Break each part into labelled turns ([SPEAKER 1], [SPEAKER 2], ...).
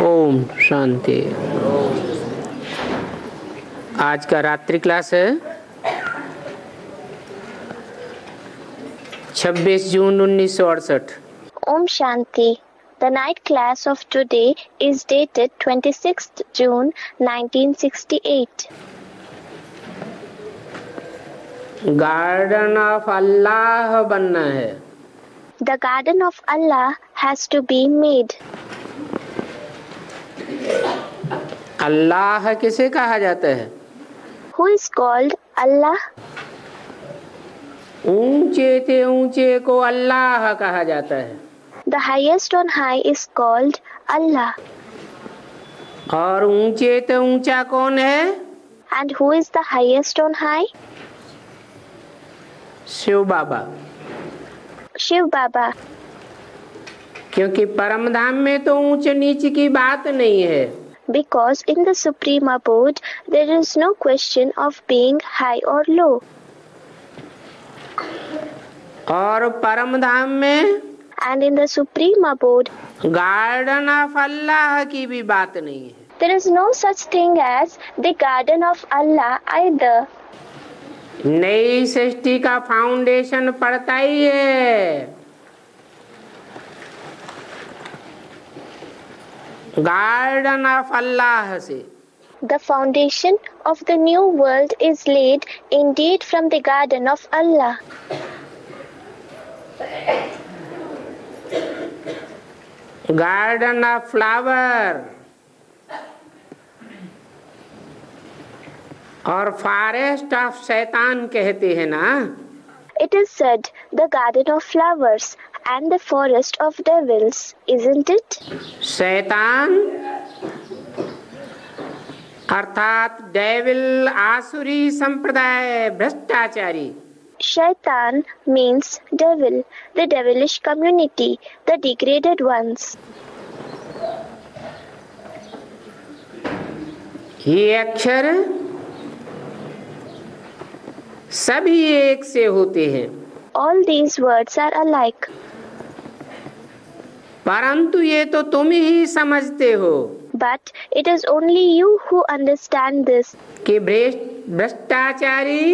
[SPEAKER 1] ओम शांति। आज का रात्रि क्लास है 26 जून 1968।
[SPEAKER 2] Om Shanti. The night class of today is dated 26th June 1968.
[SPEAKER 1] Garden of Allah बनना है।
[SPEAKER 2] The garden of Allah has to be made.
[SPEAKER 1] अल्लाह किसे कहा जाता है?
[SPEAKER 2] Who is called Allah?
[SPEAKER 1] ऊंचे से ऊंचे को अल्लाह कहा जाता है।
[SPEAKER 2] The highest on high is called Allah.
[SPEAKER 1] और ऊंचे से ऊंचा कौन है?
[SPEAKER 2] And who is the highest on high?
[SPEAKER 1] Shiv Baba.
[SPEAKER 2] Shiv Baba.
[SPEAKER 1] क्योंकि परम धाम में तो ऊंच नीच की बात नहीं है।
[SPEAKER 2] Because in the Supreme Abode there is no question of being high or low.
[SPEAKER 1] और परम धाम में
[SPEAKER 2] And in the Supreme Abode
[SPEAKER 1] garden of Allah की भी बात नहीं है।
[SPEAKER 2] there is no such thing as the garden of Allah either.
[SPEAKER 1] नई सृष्टि का फाउंडेशन पड़ता ही है। गार्डन ऑफ अल्लाह से।
[SPEAKER 2] The foundation of the new world is laid indeed from the garden of Allah.
[SPEAKER 1] Garden of flower और forest of शैतान कहते हैं ना।
[SPEAKER 2] It is said the garden of flowers and the forest of devils, isn't it?
[SPEAKER 1] शैतान अर्थात devil आसुरी संप्रदाय भ्रष्टाचारी।
[SPEAKER 2] Shaitan means devil, the devilish community, the degraded ones.
[SPEAKER 1] ये अक्षर सभी एक से होते हैं,
[SPEAKER 2] All these words are alike.
[SPEAKER 1] परंतु ये तो तुम ही समझते हो
[SPEAKER 2] But it is only you who understand this.
[SPEAKER 1] कि भ्रष्टाचारी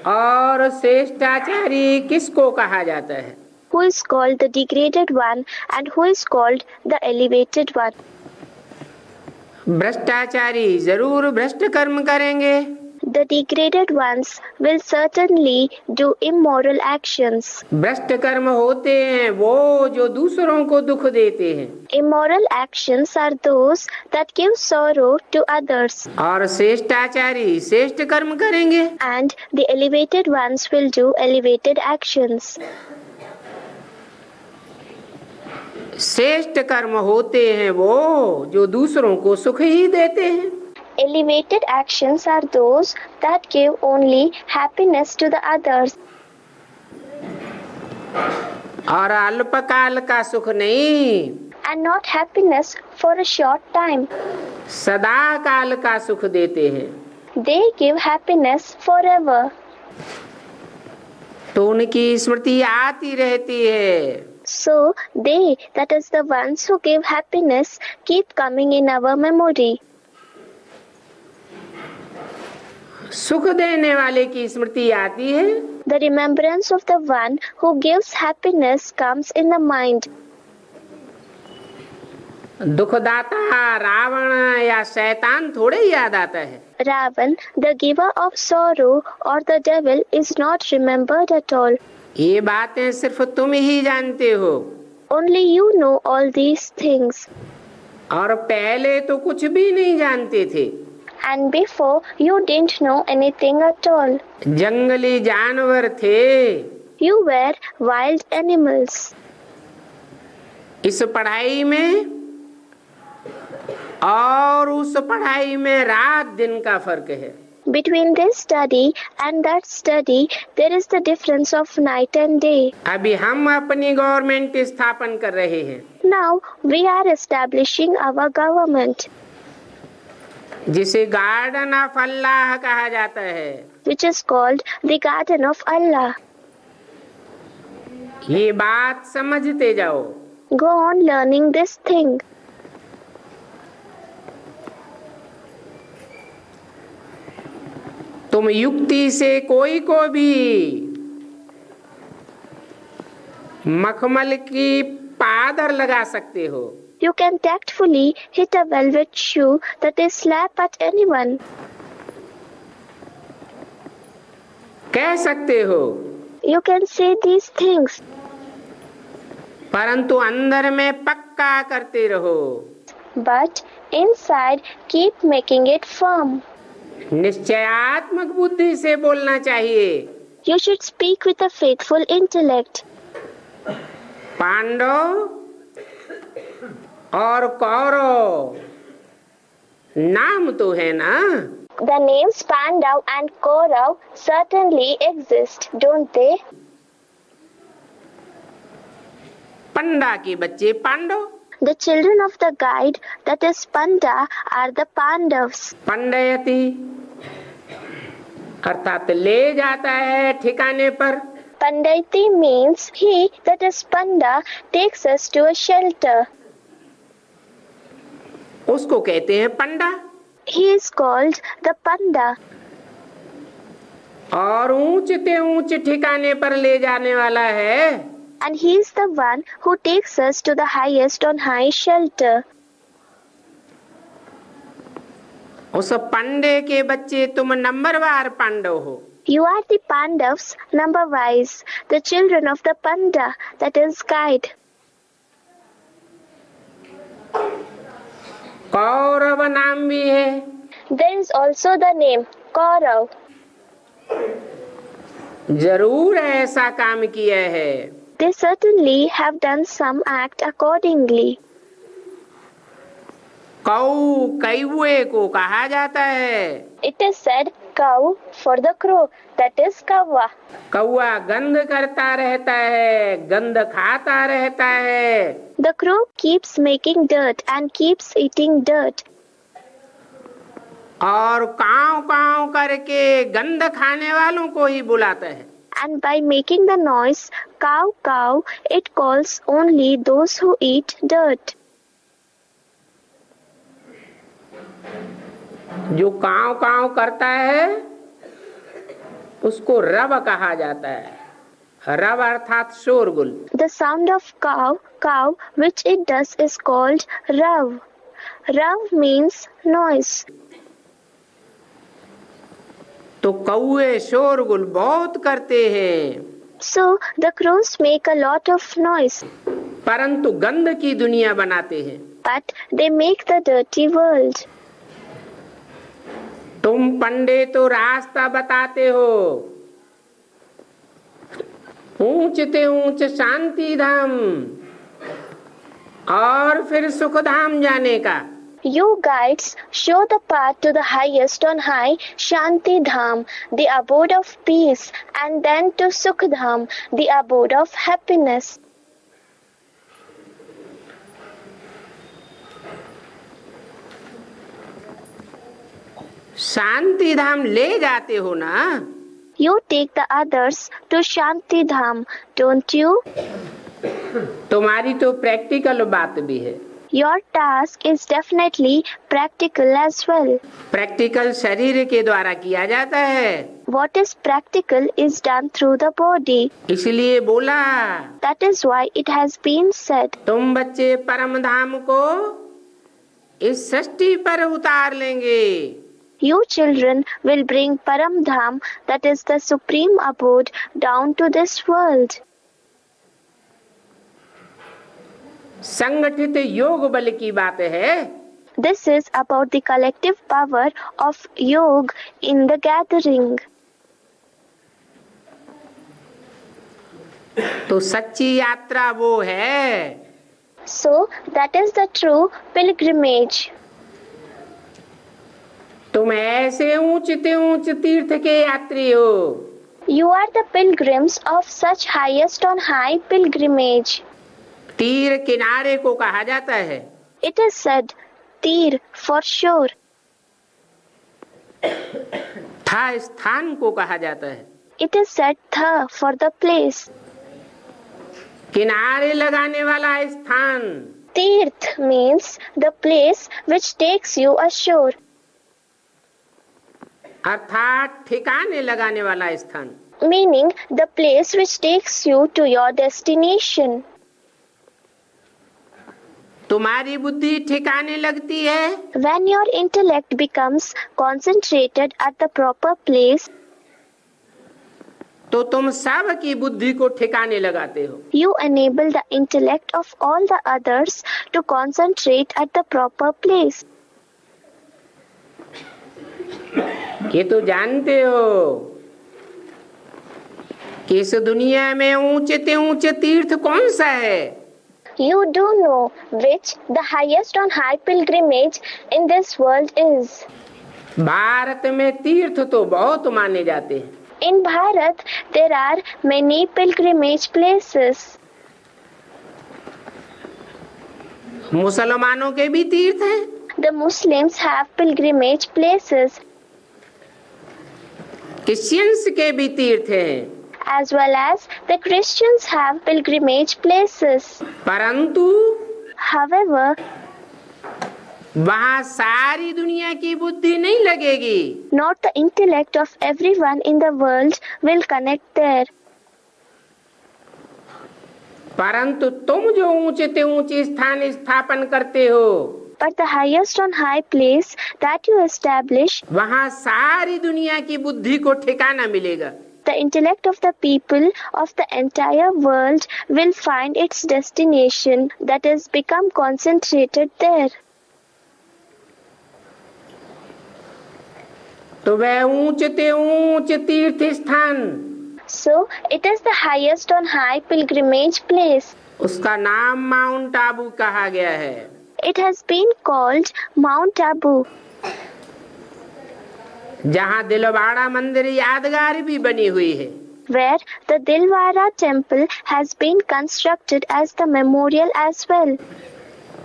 [SPEAKER 1] और श्रेष्ठाचारी किसको कहा जाता है?
[SPEAKER 2] Who is called the degraded one and who is called the elevated one?
[SPEAKER 1] भ्रष्टाचारी जरूर भ्रष्ट कर्म करेंगे।
[SPEAKER 2] The degraded ones will certainly do immoral actions.
[SPEAKER 1] भ्रष्ट कर्म होते हैं वो जो दूसरों को दुख देते हैं।
[SPEAKER 2] Immoral actions are those that give sorrow to others.
[SPEAKER 1] और श्रेष्ठाचारी श्रेष्ठ कर्म करेंगे।
[SPEAKER 2] And the elevated ones will do elevated actions.
[SPEAKER 1] श्रेष्ठ कर्म होते हैं वो जो दूसरों को सुख ही देते हैं।
[SPEAKER 2] Elevated actions are those that give only happiness to the others.
[SPEAKER 1] और अल्पकाल का सुख नहीं,
[SPEAKER 2] And not happiness for a short time.
[SPEAKER 1] सदा काल का सुख देते हैं।
[SPEAKER 2] They give happiness forever.
[SPEAKER 1] तो उनकी स्मृति आती रहती है।
[SPEAKER 2] So they, that is the ones who give happiness, keep coming in our memory.
[SPEAKER 1] सुख देने वाले की स्मृति आती है।
[SPEAKER 2] The remembrance of the one who gives happiness comes in the mind.
[SPEAKER 1] दुखदाता Ravan या शैतान थोड़े ही याद आता है।
[SPEAKER 2] Ravan, the giver of sorrow, or the devil is not remembered at all.
[SPEAKER 1] ये बातें सिर्फ तुम ही जानते हो।
[SPEAKER 2] Only you know all these things.
[SPEAKER 1] और पहले तो कुछ भी नहीं जानते थे।
[SPEAKER 2] And before you didn't know anything at all.
[SPEAKER 1] जंगली जानवर थे।
[SPEAKER 2] You were wild animals.
[SPEAKER 1] इस पढ़ाई में और उस पढ़ाई में रात दिन का फर्क है।
[SPEAKER 2] Between this study and that study, there is the difference of night and day.
[SPEAKER 1] अभी हम अपनी गवर्नमेंट स्थापन कर रहे हैं।
[SPEAKER 2] Now we are establishing our government,
[SPEAKER 1] जिसे गार्डन ऑफ अल्लाह कहा जाता है।
[SPEAKER 2] which is called the garden of Allah.
[SPEAKER 1] ये बात समझते जाओ।
[SPEAKER 2] Go on learning this thing.
[SPEAKER 1] तुम युक्ति से कोई को भी मखमल की पादर लगा सकते हो।
[SPEAKER 2] You can tactfully hit a velvet shoe that is slap at anyone.
[SPEAKER 1] कह सकते हो,
[SPEAKER 2] You can say these things,
[SPEAKER 1] परंतु अंदर में पक्का करते रहो।
[SPEAKER 2] but inside keep making it firm.
[SPEAKER 1] निश्चयात्मक बुद्धि से बोलना चाहिए।
[SPEAKER 2] You should speak with a faithful intellect.
[SPEAKER 1] Pandav और कौरव नाम तो है ना?
[SPEAKER 2] The names Pandav and Kaurav certainly exist, don't they?
[SPEAKER 1] पंडा के बच्चे Pandav,
[SPEAKER 2] The children of the guide, that is Panda, are the Pandavs.
[SPEAKER 1] पंडयति अर्थात ले जाता है ठिकाने पर।
[SPEAKER 2] Pandayati means he, that is Panda, takes us to a shelter.
[SPEAKER 1] उसको कहते हैं पंडा।
[SPEAKER 2] He is called the Panda.
[SPEAKER 1] और ऊंचते ऊंचे ठिकाने पर ले जाने वाला है।
[SPEAKER 2] And he is the one who takes us to the highest on high shelter.
[SPEAKER 1] उस पंडे के बच्चे तुम नंबरवार पांडव हो।
[SPEAKER 2] You are the Pandavs, number-wise, the children of the Panda, that is guide.
[SPEAKER 1] Kaurava नाम भी है।
[SPEAKER 2] There is also the name Kaurav.
[SPEAKER 1] जरूर ऐसा काम किया है।
[SPEAKER 2] They certainly have done some act accordingly.
[SPEAKER 1] कौ कौवे को कहा जाता है।
[SPEAKER 2] It is said cow for the crow, that is kawa.
[SPEAKER 1] कौवा गंध करता रहता है, गंध खाता रहता है।
[SPEAKER 2] The crow keeps making dirt and keeps eating dirt.
[SPEAKER 1] और काव काव करके गंध खाने वालों को ही बुलाता है।
[SPEAKER 2] And by making the noise cow cow, it calls only those who eat dirt.
[SPEAKER 1] जो काव काव करता है उसको रव कहा जाता है। रव अर्थात शोरगुल।
[SPEAKER 2] The sound of cow which it does is called rav. Rav means noise.
[SPEAKER 1] तो कौवे शोरगुल बहुत करते हैं।
[SPEAKER 2] So the crows make a lot of noise.
[SPEAKER 1] परंतु गंध की दुनिया बनाते हैं।
[SPEAKER 2] But they make the dirty world.
[SPEAKER 1] तुम पंडे तो रास्ता बताते हो, ऊंचते ऊंच शांति धाम और फिर सुख धाम जाने का।
[SPEAKER 2] You guides show the path to the highest on high, Shanti Dham, the abode of peace, and then to Sukh Dham, the abode of happiness.
[SPEAKER 1] शांति धाम ले जाते हो ना?
[SPEAKER 2] You take the others to Shanti Dham, don't you?
[SPEAKER 1] तुम्हारी तो practical बात भी है।
[SPEAKER 2] Your task is definitely practical as well.
[SPEAKER 1] Practical शरीर के द्वारा किया जाता है।
[SPEAKER 2] What is practical is done through the body.
[SPEAKER 1] इसलिए बोला,
[SPEAKER 2] That is why it has been said,
[SPEAKER 1] तुम बच्चे परम धाम को इस सृष्टि पर उतार लेंगे।
[SPEAKER 2] You children will bring Param Dham, that is the supreme abode, down to this world.
[SPEAKER 1] संगठित योग बल की बात है।
[SPEAKER 2] This is about the collective power of Yog in the gathering.
[SPEAKER 1] तो सच्ची यात्रा वो है।
[SPEAKER 2] So that is the true pilgrimage.
[SPEAKER 1] तुम ऐसे ऊंचते ऊंच तीर्थ के यात्री हो।
[SPEAKER 2] You are the pilgrims of such highest on high pilgrimage.
[SPEAKER 1] तीर किनारे को कहा जाता है।
[SPEAKER 2] It is said, Tir for sure.
[SPEAKER 1] था स्थान को कहा जाता है।
[SPEAKER 2] It is said, Tha for the place.
[SPEAKER 1] किनारे लगाने वाला स्थान।
[SPEAKER 2] Tirth means the place which takes you ashore.
[SPEAKER 1] अर्थात ठिकाने लगाने वाला स्थान।
[SPEAKER 2] meaning the place which takes you to your destination.
[SPEAKER 1] तुम्हारी बुद्धि ठिकाने लगती है
[SPEAKER 2] When your intellect becomes concentrated at the proper place,
[SPEAKER 1] तो तुम सब की बुद्धि को ठिकाने लगाते हो।
[SPEAKER 2] you enable the intellect of all the others to concentrate at the proper place.
[SPEAKER 1] ये तो जानते हो कि इस दुनिया में ऊंचे से ऊंचे तीर्थ कौन सा है?
[SPEAKER 2] You do know which the highest on high pilgrimage in this world is.
[SPEAKER 1] Bharat में तीर्थ तो बहुत माने जाते हैं।
[SPEAKER 2] In Bharat, there are many pilgrimage places.
[SPEAKER 1] मुसलमानों के भी तीर्थ हैं।
[SPEAKER 2] The Muslims have pilgrimage places,
[SPEAKER 1] Christians के भी तीर्थ हैं।
[SPEAKER 2] as well as the Christians have pilgrimage places.
[SPEAKER 1] परंतु
[SPEAKER 2] However,
[SPEAKER 1] वहाँ सारी दुनिया की बुद्धि नहीं लगेगी।
[SPEAKER 2] not the intellect of everyone in the world will connect there.
[SPEAKER 1] परंतु तुम जो ऊंचे से ऊंचे स्थान स्थापन करते हो,
[SPEAKER 2] But the highest on high place that you establish,
[SPEAKER 1] वहाँ सारी दुनिया की बुद्धि को ठिकाना मिलेगा।
[SPEAKER 2] the intellect of the people of the entire world will find its destination, that is, become concentrated there.
[SPEAKER 1] तो वह ऊंचे से ऊंचे तीर्थ स्थान,
[SPEAKER 2] So, it is the highest on high pilgrimage place.
[SPEAKER 1] उसका नाम माउंट आबू कहा गया है।
[SPEAKER 2] It has been called Mount Abu,
[SPEAKER 1] जहाँ दिलवाड़ा मंदिर यादगार भी बनी हुई है।
[SPEAKER 2] where the Dilwara temple has been constructed as the memorial as well.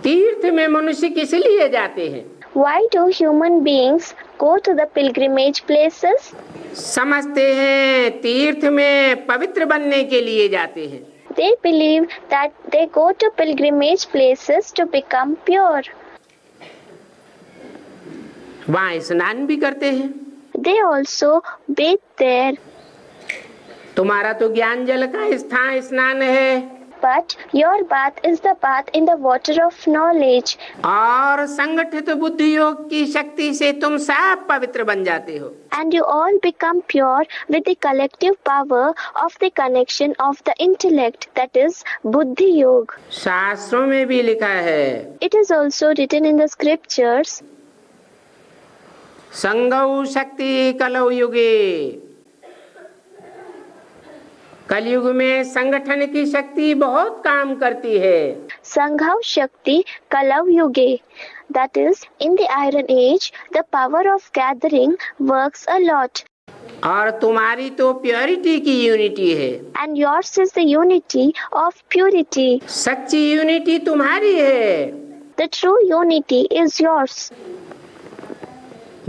[SPEAKER 1] तीर्थ में मनुष्य किस लिए जाते हैं?
[SPEAKER 2] Why do human beings go to the pilgrimage places?
[SPEAKER 1] समझते हैं तीर्थ में पवित्र बनने के लिए जाते हैं।
[SPEAKER 2] They believe that they go to pilgrimage places to become pure.
[SPEAKER 1] वहाँ स्नान भी करते हैं।
[SPEAKER 2] They also bathe there.
[SPEAKER 1] तुम्हारा तो ज्ञान जल का स्नान है
[SPEAKER 2] But your bath is the bath in the water of knowledge.
[SPEAKER 1] और संगठित बुद्धि योग की शक्ति से तुम सब पवित्र बन जाते हो।
[SPEAKER 2] And you all become pure with the collective power of the connection of the intellect, that is Buddhi Yoga.
[SPEAKER 1] शास्त्रों में भी लिखा है,
[SPEAKER 2] It is also written in the scriptures,
[SPEAKER 1] संगौ शक्ति कलौ युगे। कलयुग में संगठन की शक्ति बहुत काम करती है।
[SPEAKER 2] Sanghav Shakti Kalav Yuge. That is, in the Iron Age, the power of gathering works a lot.
[SPEAKER 1] और तुम्हारी तो प्योरिटी की यूनिटी है।
[SPEAKER 2] And yours is the unity of purity.
[SPEAKER 1] सच्ची यूनिटी तुम्हारी है।
[SPEAKER 2] The true unity is yours.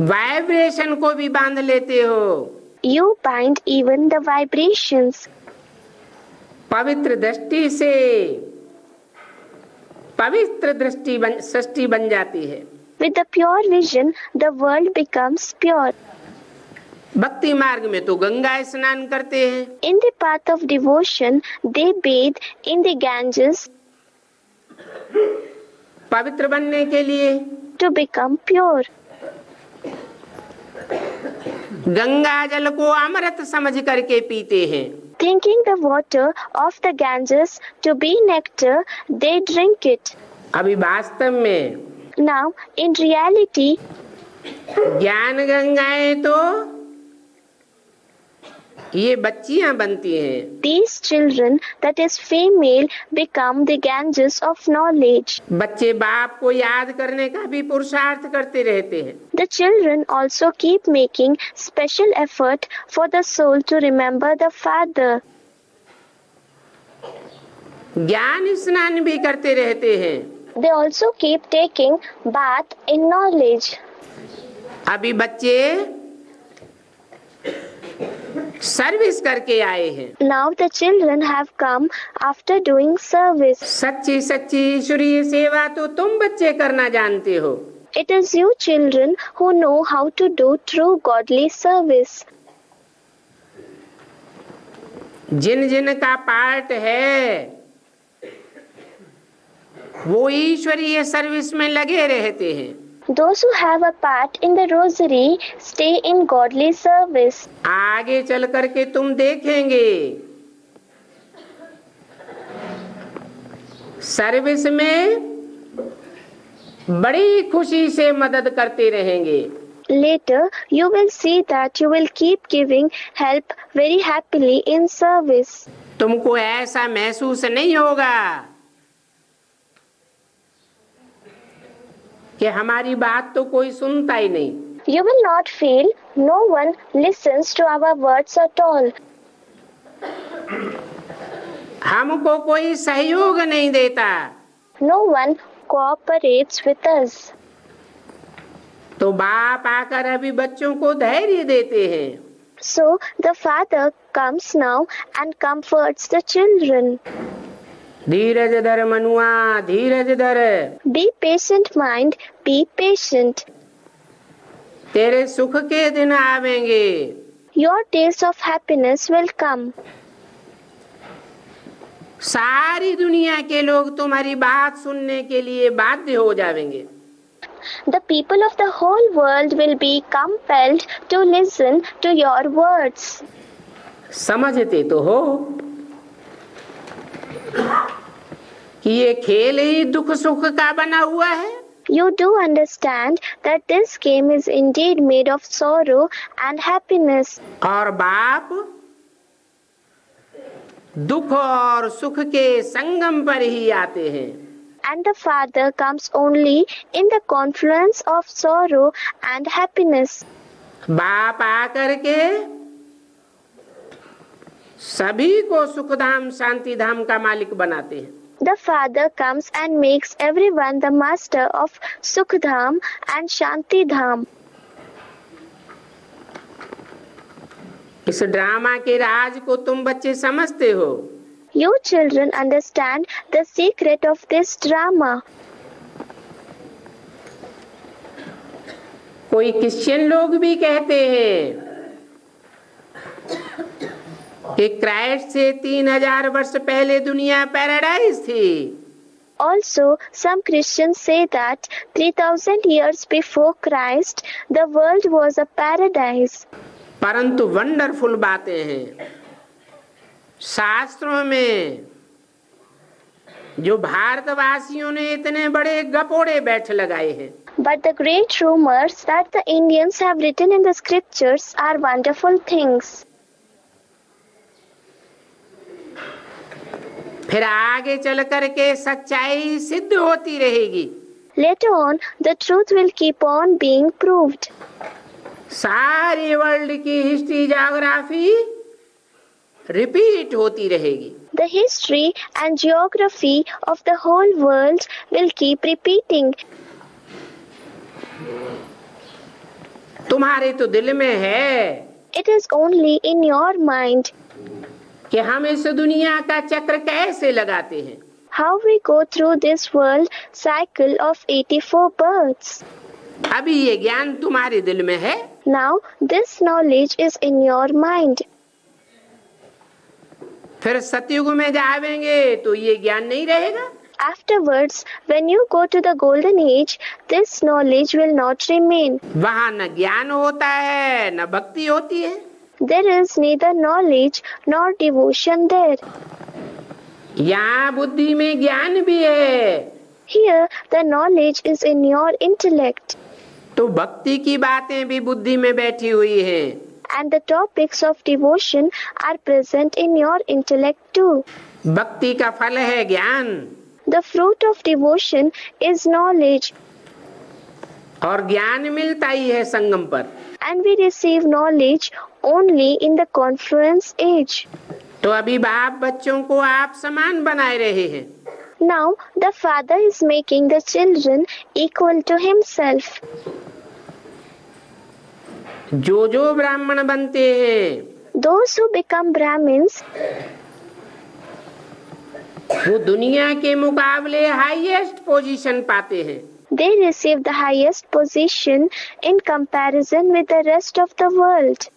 [SPEAKER 1] Vibration को भी बांध लेते हो।
[SPEAKER 2] You bind even the vibrations.
[SPEAKER 1] पवित्र दृष्टि से पवित्र सृष्टि बन जाती है।
[SPEAKER 2] With the pure vision, the world becomes pure.
[SPEAKER 1] भक्ति मार्ग में तो गंगा स्नान करते हैं।
[SPEAKER 2] In the path of devotion, they bathe in the Ganges
[SPEAKER 1] पवित्र बनने के लिए।
[SPEAKER 2] to become pure.
[SPEAKER 1] गंगा जल को अमृत समझ करके पीते हैं।
[SPEAKER 2] Thinking the water of the Ganges to be nectar, they drink it.
[SPEAKER 1] अभी वास्तव में
[SPEAKER 2] Now, in reality,
[SPEAKER 1] ज्ञान गंगाएं तो ये बच्चियां बनती हैं।
[SPEAKER 2] these children, that is female, become the Ganges of knowledge.
[SPEAKER 1] बच्चे बाप को याद करने का भी पुरुषार्थ करते रहते हैं।
[SPEAKER 2] The children also keep making special effort for the soul to remember the father.
[SPEAKER 1] ज्ञान स्नान भी करते रहते हैं।
[SPEAKER 2] They also keep taking bath in knowledge.
[SPEAKER 1] अभी बच्चे सर्विस करके आए हैं।
[SPEAKER 2] Now the children have come after doing service.
[SPEAKER 1] सच्ची सच्ची ईश्वरीय सेवा तो तुम बच्चे करना जानते हो।
[SPEAKER 2] It is you children who know how to do true godly service.
[SPEAKER 1] जिन जिन का पार्ट है वो ईश्वरीय सर्विस में लगे रहते हैं।
[SPEAKER 2] Those who have a part in the rosary stay in godly service.
[SPEAKER 1] आगे चल करके तुम देखेंगे सर्विस में बड़ी खुशी से मदद करते रहेंगे।
[SPEAKER 2] Later, you will see that you will keep giving help very happily in service.
[SPEAKER 1] तुमको ऐसा महसूस नहीं होगा कि हमारी बात तो कोई सुनता ही नहीं।
[SPEAKER 2] You will not feel no one listens to our words at all.
[SPEAKER 1] हमको कोई सहयोग नहीं देता।
[SPEAKER 2] No one cooperates with us.
[SPEAKER 1] तो बाप आकर अभी बच्चों को धैर्य देते हैं।
[SPEAKER 2] So the father comes now and comforts the children.
[SPEAKER 1] धीरज धर मनुआ, धीरज धर।
[SPEAKER 2] Be patient, mind, be patient.
[SPEAKER 1] तेरे सुख के दिन आवेंगे।
[SPEAKER 2] Your days of happiness will come.
[SPEAKER 1] सारी दुनिया के लोग तुम्हारी बात सुनने के लिए बाध्य हो जाएंगे।
[SPEAKER 2] The people of the whole world will be compelled to listen to your words.
[SPEAKER 1] समझते तो हो कि ये खेल ही दुख सुख का बना हुआ है।
[SPEAKER 2] You do understand that this game is indeed made of sorrow and happiness.
[SPEAKER 1] और बाप दुख और सुख के संगम पर ही आते हैं।
[SPEAKER 2] And the father comes only in the confluence of sorrow and happiness.
[SPEAKER 1] बाप आकर के सभी को सुखधाम शांति धाम का मालिक बनाते हैं।
[SPEAKER 2] The father comes and makes everyone the master of Sukhdham and Shanti Dham.
[SPEAKER 1] इस ड्रामा के राज को तुम बच्चे समझते हो।
[SPEAKER 2] You children understand the secret of this drama.
[SPEAKER 1] कोई क्रिश्चियन लोग भी कहते हैं कि क्राइस्ट से 3000 वर्ष पहले दुनिया पैराडाइज थी।
[SPEAKER 2] Also, some Christians say that 3000 years before Christ, the world was a paradise.
[SPEAKER 1] परंतु वंडरफुल बातें हैं शास्त्रों में जो भारतवासियों ने इतने बड़े गपोड़े बैठ लगाए हैं।
[SPEAKER 2] But the great rumors that the Indians have written in the scriptures are wonderful things.
[SPEAKER 1] फिर आगे चल करके सच्चाई सिद्ध होती रहेगी।
[SPEAKER 2] Later on, the truth will keep on being proved.
[SPEAKER 1] सारी वर्ल्ड की हिस्ट्री ज्योग्राफी रिपीट होती रहेगी।
[SPEAKER 2] The history and geography of the whole world will keep repeating.
[SPEAKER 1] तुम्हारे तो दिल में है
[SPEAKER 2] It is only in your mind.
[SPEAKER 1] कि हम इस दुनिया का चक्र कैसे लगाते हैं।
[SPEAKER 2] How we go through this world cycle of 84 births.
[SPEAKER 1] अभी ये ज्ञान तुम्हारे दिल में है।
[SPEAKER 2] Now this knowledge is in your mind.
[SPEAKER 1] फिर सतयुग में जावेंगे तो ये ज्ञान नहीं रहेगा।
[SPEAKER 2] Afterwards, when you go to the golden age, this knowledge will not remain.
[SPEAKER 1] वहाँ न ज्ञान होता है न भक्ति होती है।
[SPEAKER 2] There is neither knowledge nor devotion there.
[SPEAKER 1] यहाँ बुद्धि में ज्ञान भी है।
[SPEAKER 2] Here, the knowledge is in your intellect.
[SPEAKER 1] तो भक्ति की बातें भी बुद्धि में बैठी हुई हैं।
[SPEAKER 2] And the topics of devotion are present in your intellect too.
[SPEAKER 1] भक्ति का फल है ज्ञान।
[SPEAKER 2] The fruit of devotion is knowledge.
[SPEAKER 1] और ज्ञान मिलता ही है संगम पर।
[SPEAKER 2] And we receive knowledge only in the confluence age.
[SPEAKER 1] तो अभी बाप बच्चों को आप समान बनाए रहे हैं।
[SPEAKER 2] Now the father is making the children equal to himself.
[SPEAKER 1] जो जो ब्राह्मण बनते हैं
[SPEAKER 2] Those who become Brahmins,
[SPEAKER 1] वो दुनिया के मुकाबले हाईएस्ट पोजीशन पाते हैं।
[SPEAKER 2] They receive the highest position in comparison with the rest of the world.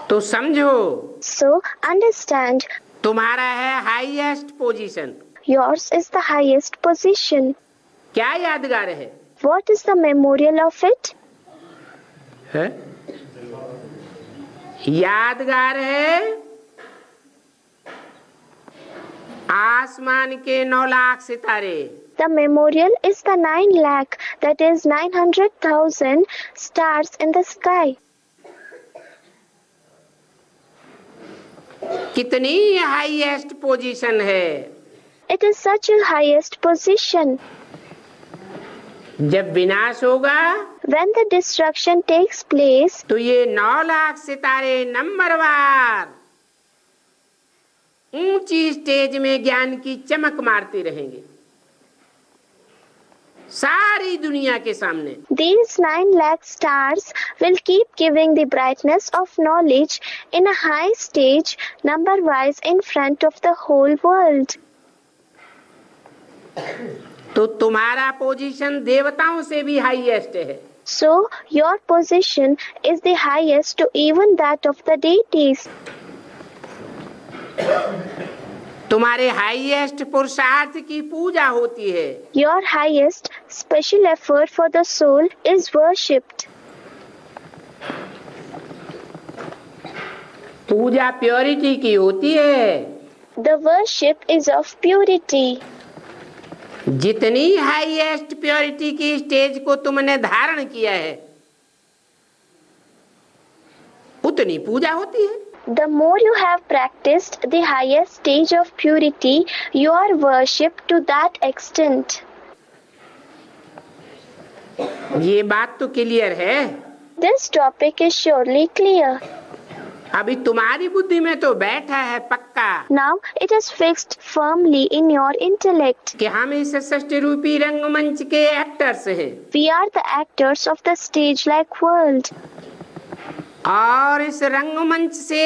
[SPEAKER 1] तो समझो,
[SPEAKER 2] So understand,
[SPEAKER 1] तुम्हारा है highest position.
[SPEAKER 2] yours is the highest position.
[SPEAKER 1] क्या यादगार है?
[SPEAKER 2] What is the memorial of it?
[SPEAKER 1] है? यादगार है आसमान के 9 लाख सितारे।
[SPEAKER 2] The memorial is the 9 lakh, that is 900,000 stars in the sky.
[SPEAKER 1] कितनी हाईएस्ट पोजीशन है।
[SPEAKER 2] It is such a highest position.
[SPEAKER 1] जब विनाश होगा
[SPEAKER 2] When the destruction takes place,
[SPEAKER 1] तो ये 9 लाख सितारे नंबरवार ऊंची स्टेज में ज्ञान की चमक मारते रहेंगे सारी दुनिया के सामने।
[SPEAKER 2] these 9 lakh stars will keep giving the brightness of knowledge in a high stage, number-wise in front of the whole world.
[SPEAKER 1] तो तुम्हारा पोजीशन देवताओं से भी हाईएस्ट है।
[SPEAKER 2] So, your position is the highest to even that of the deities.
[SPEAKER 1] तुम्हारे highest पुरुषार्थ की पूजा होती है।
[SPEAKER 2] Your highest special effort for the soul is worshipped.
[SPEAKER 1] पूजा प्योरिटी की होती है।
[SPEAKER 2] The worship is of purity.
[SPEAKER 1] जितनी हाईएस्ट प्योरिटी की स्टेज को तुमने धारण किया है उतनी पूजा होती है।
[SPEAKER 2] The more you have practiced the highest stage of purity, you are worshipped to that extent.
[SPEAKER 1] ये बात तो क्लियर है।
[SPEAKER 2] This topic is surely clear.
[SPEAKER 1] अभी तुम्हारी बुद्धि में तो बैठा है पक्का
[SPEAKER 2] Now it is fixed firmly in your intellect.
[SPEAKER 1] कि हम इस सृष्टि रूपी रंगमंच के एक्टर्स हैं
[SPEAKER 2] We are the actors of the stage-like world.
[SPEAKER 1] और इस रंगमंच से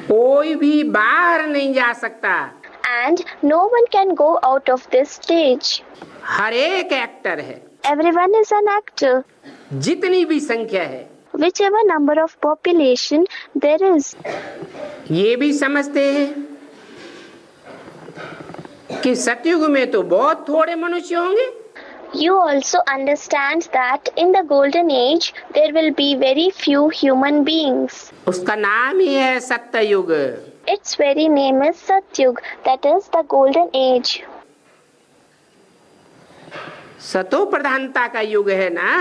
[SPEAKER 1] कोई भी बाहर नहीं जा सकता।
[SPEAKER 2] And no one can go out of this stage.
[SPEAKER 1] हर एक एक्टर है,
[SPEAKER 2] Everyone is an actor.
[SPEAKER 1] जितनी भी संख्या है।
[SPEAKER 2] Whichever number of population there is.
[SPEAKER 1] ये भी समझते हैं कि सतयुग में तो बहुत थोड़े मनुष्य होंगे।
[SPEAKER 2] You also understand that in the golden age there will be very few human beings.
[SPEAKER 1] उसका नाम ही है सत्ययुग।
[SPEAKER 2] Its very name is Satyug, that is the golden age.
[SPEAKER 1] सतो प्रधानता का युग है ना।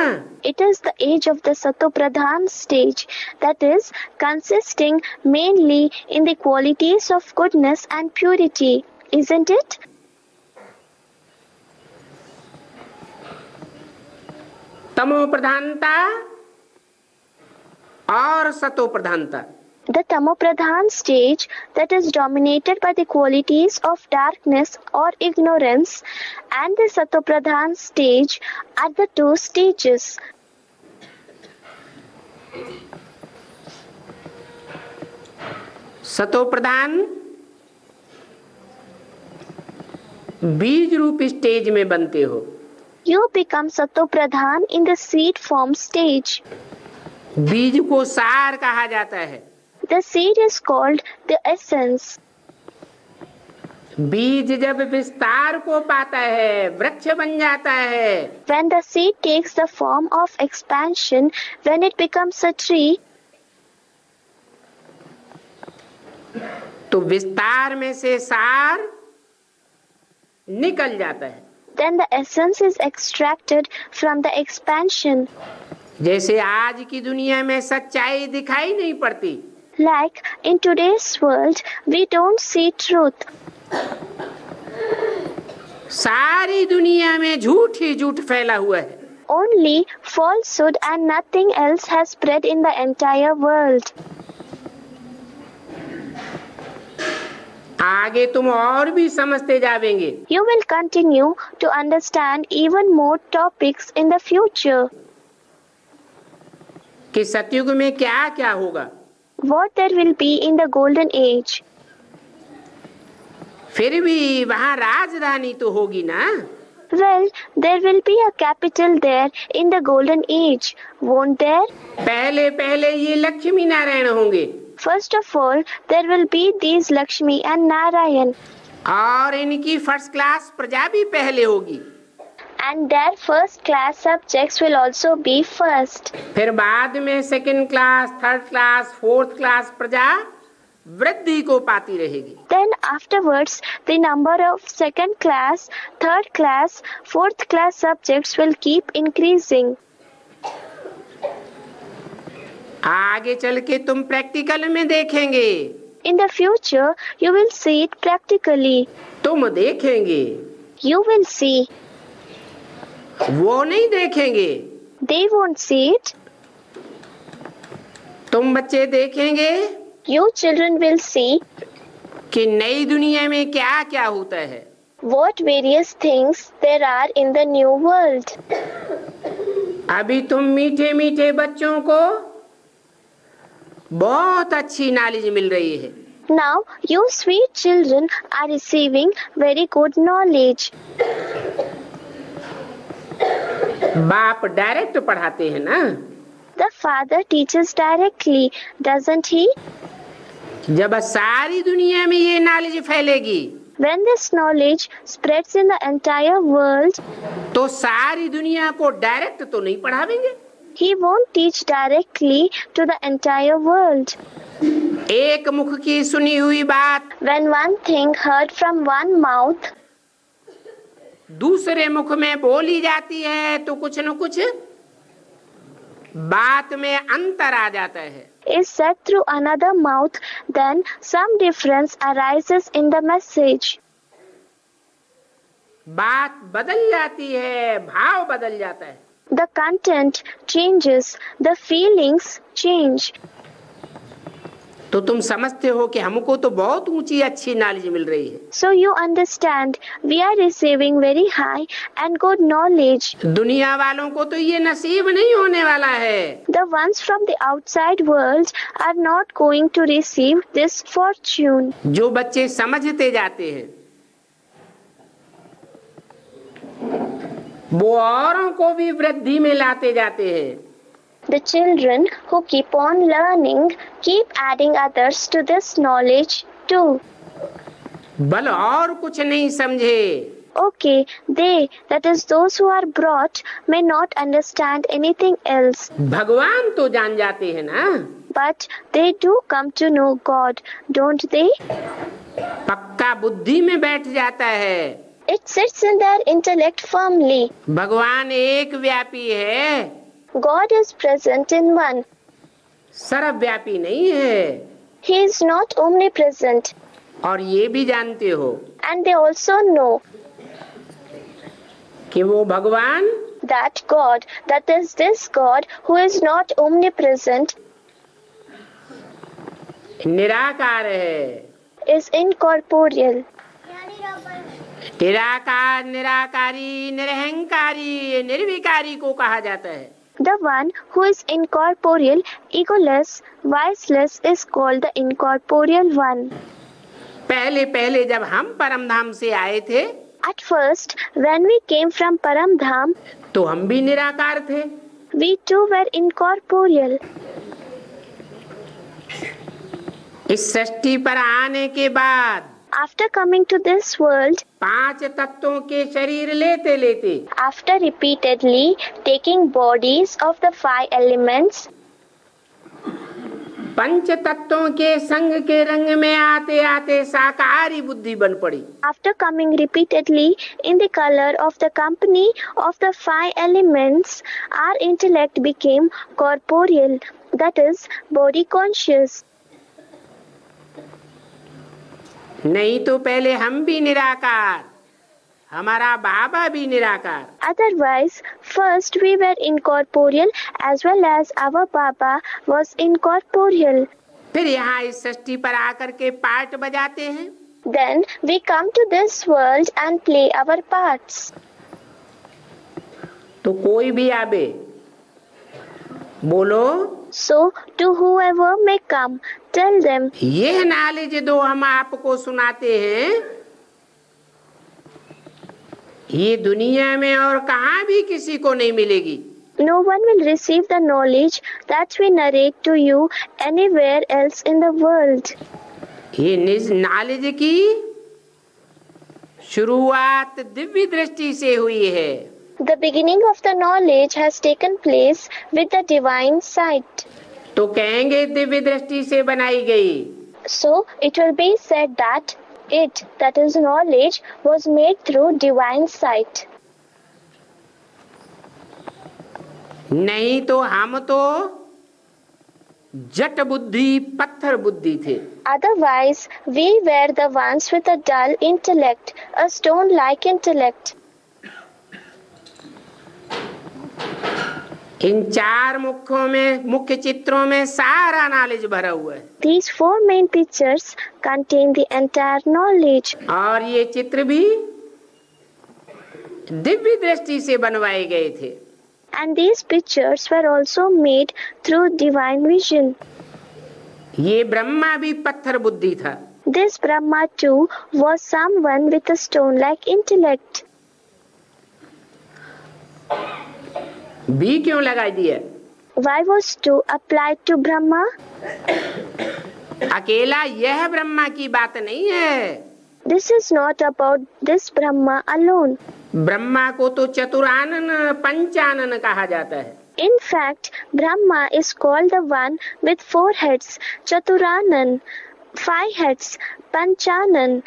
[SPEAKER 2] It is the age of the Satopradhan stage, that is consisting mainly in the qualities of goodness and purity, isn't it?
[SPEAKER 1] तमो प्रधानता और सतो प्रधानता।
[SPEAKER 2] The Tamopradhan stage, that is dominated by the qualities of darkness or ignorance, and the Satopradhan stage are the two stages.
[SPEAKER 1] सतो प्रधान बीज रूप stage में बनते हो।
[SPEAKER 2] You become Satopradhan in the seed form stage.
[SPEAKER 1] बीज को सार कहा जाता है।
[SPEAKER 2] The seed is called the essence.
[SPEAKER 1] बीज जब विस्तार को पाता है वृक्ष बन जाता है।
[SPEAKER 2] When the seed takes the form of expansion, when it becomes a tree,
[SPEAKER 1] तो विस्तार में से सार निकल जाता है।
[SPEAKER 2] then the essence is extracted from the expansion.
[SPEAKER 1] जैसे आज की दुनिया में सच्चाई दिखाई नहीं पड़ती,
[SPEAKER 2] Like in today's world, we don't see truth.
[SPEAKER 1] सारी दुनिया में झूठ ही झूठ फैला हुआ है।
[SPEAKER 2] Only falsehood and nothing else has spread in the entire world.
[SPEAKER 1] आगे तुम और भी समझते जावेंगे।
[SPEAKER 2] You will continue to understand even more topics in the future.
[SPEAKER 1] कि सतयुग में क्या क्या होगा।
[SPEAKER 2] What there will be in the golden age.
[SPEAKER 1] फिर भी वहाँ राजधानी तो होगी ना?
[SPEAKER 2] Well, there will be a capital there in the golden age, won't there?
[SPEAKER 1] पहले पहले ये लक्ष्मी नारायण होंगे
[SPEAKER 2] First of all, there will be these Lakshmi and Narayan,
[SPEAKER 1] और इनकी फर्स्ट क्लास प्रजा भी पहले होगी।
[SPEAKER 2] and their first class subjects will also be first.
[SPEAKER 1] फिर बाद में second class, third class, fourth class प्रजा वृद्धि को पाती रहेगी।
[SPEAKER 2] Then afterwards, the number of second class, third class, fourth class subjects will keep increasing.
[SPEAKER 1] आगे चल के तुम प्रैक्टिकल में देखेंगे,
[SPEAKER 2] In the future, you will see it practically.
[SPEAKER 1] तुम देखेंगे,
[SPEAKER 2] You will see.
[SPEAKER 1] वो नहीं देखेंगे।
[SPEAKER 2] They won't see it.
[SPEAKER 1] तुम बच्चे देखेंगे
[SPEAKER 2] You children will see
[SPEAKER 1] कि नई दुनिया में क्या क्या होता है।
[SPEAKER 2] what various things there are in the new world.
[SPEAKER 1] अभी तुम मीठे मीठे बच्चों को बहुत अच्छी नॉलेज मिल रही है।
[SPEAKER 2] Now, you sweet children are receiving very good knowledge.
[SPEAKER 1] बाप डायरेक्ट पढ़ाते हैं ना।
[SPEAKER 2] The father teaches directly, doesn't he?
[SPEAKER 1] जब सारी दुनिया में ये नॉलेज फैलेगी
[SPEAKER 2] When this knowledge spreads in the entire world,
[SPEAKER 1] तो सारी दुनिया को डायरेक्ट तो नहीं पढ़ावेंगे।
[SPEAKER 2] he won't teach directly to the entire world.
[SPEAKER 1] एक मुख की सुनी हुई बात
[SPEAKER 2] When one thing heard from one mouth
[SPEAKER 1] दूसरे मुख में बोली जाती है तो कुछ न कुछ बात में अंतर आ जाता है।
[SPEAKER 2] is said through another mouth, then some difference arises in the message.
[SPEAKER 1] बात बदल जाती है, भाव बदल जाता है।
[SPEAKER 2] The content changes, the feelings change.
[SPEAKER 1] तो तुम समझते हो कि हमको तो बहुत ऊंची अच्छी नॉलेज मिल रही है।
[SPEAKER 2] So you understand, we are receiving very high and good knowledge.
[SPEAKER 1] दुनिया वालों को तो ये नसीब नहीं होने वाला है।
[SPEAKER 2] The ones from the outside world are not going to receive this fortune.
[SPEAKER 1] जो बच्चे समझते जाते हैं वो औरों को भी वृद्धि में लाते जाते हैं।
[SPEAKER 2] The children who keep on learning keep adding others to this knowledge too.
[SPEAKER 1] बल और कुछ नहीं समझे
[SPEAKER 2] Okay, they, that is those who are brought, may not understand anything else,
[SPEAKER 1] भगवान तो जान जाते हैं ना।
[SPEAKER 2] but they do come to know God, don't they?
[SPEAKER 1] पक्का बुद्धि में बैठ जाता है।
[SPEAKER 2] It sits in their intellect firmly.
[SPEAKER 1] भगवान एक व्यापी है,
[SPEAKER 2] God is present in one.
[SPEAKER 1] सर्वव्यापी नहीं है।
[SPEAKER 2] He is not omnipresent.
[SPEAKER 1] और ये भी जानते हो
[SPEAKER 2] And they also know
[SPEAKER 1] कि वो भगवान
[SPEAKER 2] that God, that is this God who is not omnipresent,
[SPEAKER 1] निराकार है।
[SPEAKER 2] is incorporeal.
[SPEAKER 1] निराकार, निराकारी, निरहंकारी, निर्विकारी को कहा जाता है।
[SPEAKER 2] The one who is incorporeal, egoless, voiceless is called the incorporeal one.
[SPEAKER 1] पहले पहले जब हम परम धाम से आए थे
[SPEAKER 2] At first, when we came from Param Dham,
[SPEAKER 1] तो हम भी निराकार थे।
[SPEAKER 2] we too were incorporeal.
[SPEAKER 1] इस सृष्टि पर आने के बाद
[SPEAKER 2] After coming to this world,
[SPEAKER 1] 5 तत्वों के शरीर लेते लेते
[SPEAKER 2] after repeatedly taking bodies of the 5 elements,
[SPEAKER 1] पंच तत्वों के संग के रंग में आते आते साकारी बुद्धि बन पड़ी।
[SPEAKER 2] after coming repeatedly in the color of the company of the 5 elements, our intellect became corporeal, that is, body conscious.
[SPEAKER 1] नहीं तो पहले हम भी निराकार, हमारा बाबा भी निराकार।
[SPEAKER 2] Otherwise, first we were incorporeal as well as our Baba was incorporeal.
[SPEAKER 1] फिर यहाँ इस सृष्टि पर आकर के पार्ट बजाते हैं।
[SPEAKER 2] Then we come to this world and play our parts.
[SPEAKER 1] तो कोई भी आवे, बोलो
[SPEAKER 2] So, to whoever may come, tell them,
[SPEAKER 1] ये नॉलेज दो हम आपको सुनाते हैं ये दुनिया में और कहाँ भी किसी को नहीं मिलेगी।
[SPEAKER 2] No one will receive the knowledge that we narrate to you anywhere else in the world.
[SPEAKER 1] ये निज नॉलेज की शुरुआत दिव्य दृष्टि से हुई है।
[SPEAKER 2] The beginning of the knowledge has taken place with the divine sight.
[SPEAKER 1] तो कहेंगे दिव्य दृष्टि से बनाई गई।
[SPEAKER 2] So it will be said that it, that is knowledge, was made through divine sight.
[SPEAKER 1] नहीं तो हम तो जट बुद्धि पत्थर बुद्धि थे।
[SPEAKER 2] Otherwise, we were the ones with a dull intellect, a stone-like intellect.
[SPEAKER 1] इन चार मुख्य चित्रों में सारा नॉलेज भरा हुआ है।
[SPEAKER 2] These four main pictures contain the entire knowledge.
[SPEAKER 1] और ये चित्र भी दिव्य दृष्टि से बनवाए गए थे।
[SPEAKER 2] And these pictures were also made through divine vision.
[SPEAKER 1] ये ब्रह्मा भी पत्थर बुद्धि था।
[SPEAKER 2] This Brahma too was someone with a stone-like intellect.
[SPEAKER 1] भी क्यों लगा दिया?
[SPEAKER 2] Why was to applied to Brahma?
[SPEAKER 1] अकेला यह ब्रह्मा की बात नहीं है।
[SPEAKER 2] This is not about this Brahma alone.
[SPEAKER 1] Brahma को तो चतुरानन पंचानन कहा जाता है।
[SPEAKER 2] In fact, Brahma is called the one with 4 heads, Chaturanan, 5 heads, Panchanan.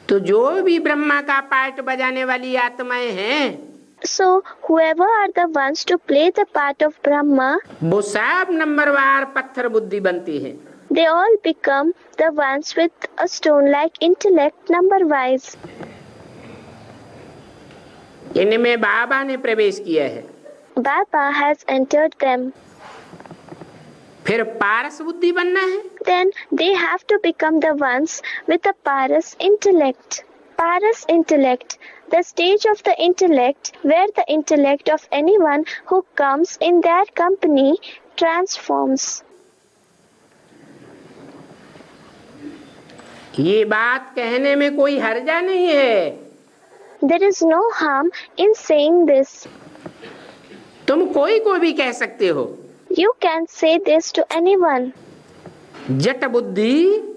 [SPEAKER 1] तो जो भी ब्रह्मा का पार्ट बजाने वाली आत्माएं हैं,
[SPEAKER 2] So, whoever are the ones to play the part of Brahma,
[SPEAKER 1] वो सब नंबरवार पत्थर बुद्धि बनती हैं।
[SPEAKER 2] they all become the ones with a stone-like intellect number-wise.
[SPEAKER 1] इनमें बाबा ने प्रवेश किया है।
[SPEAKER 2] Baba has entered them.
[SPEAKER 1] फिर पारस बुद्धि बनना है।
[SPEAKER 2] Then they have to become the ones with a Paras intellect. Paras intellect, the stage of the intellect where the intellect of anyone who comes in their company transforms.
[SPEAKER 1] ये बात कहने में कोई हर्जा नहीं है।
[SPEAKER 2] There is no harm in saying this.
[SPEAKER 1] तुम कोई को भी कह सकते हो।
[SPEAKER 2] You can say this to anyone.
[SPEAKER 1] जट बुद्धि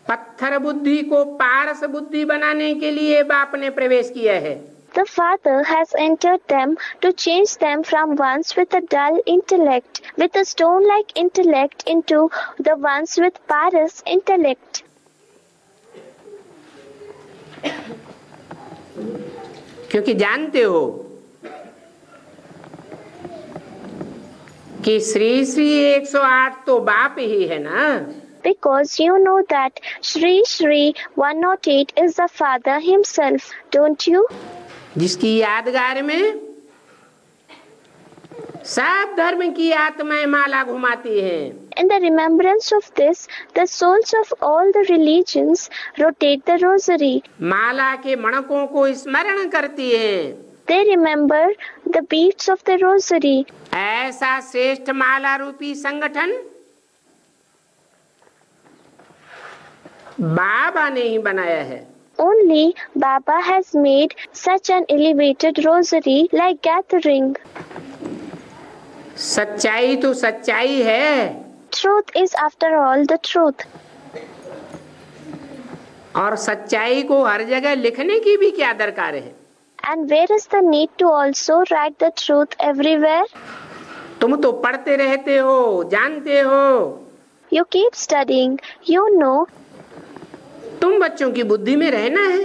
[SPEAKER 1] पत्थर बुद्धि को पारस बुद्धि बनाने के लिए बाप ने प्रवेश किया है।
[SPEAKER 2] The Father has entered them to change them from ones with a dull intellect, with a stone-like intellect, into the ones with Paras intellect.
[SPEAKER 1] क्योंकि जानते हो कि श्री श्री 108 तो बाप ही है ना।
[SPEAKER 2] Because you know that Shri Shri 108 is the Father himself, don't you?
[SPEAKER 1] जिसकी यादगार में सब धर्म की आत्माएं माला घुमाती हैं।
[SPEAKER 2] In the remembrance of this, the souls of all the religions rotate the rosary.
[SPEAKER 1] माला के मणकों को स्मरण करती हैं।
[SPEAKER 2] They remember the beads of the rosary.
[SPEAKER 1] ऐसा श्रेष्ठ माला रूपी संगठन बाबा ने ही बनाया है।
[SPEAKER 2] Only Baba has made such an elevated rosary like gathering.
[SPEAKER 1] सच्चाई तो सच्चाई है।
[SPEAKER 2] Truth is after all the truth.
[SPEAKER 1] और सच्चाई को हर जगह लिखने की भी क्या दरकार है?
[SPEAKER 2] And where is the need to also write the truth everywhere?
[SPEAKER 1] तुम तो पढ़ते रहते हो, जानते हो।
[SPEAKER 2] You keep studying, you know.
[SPEAKER 1] तुम बच्चों की बुद्धि में रहना है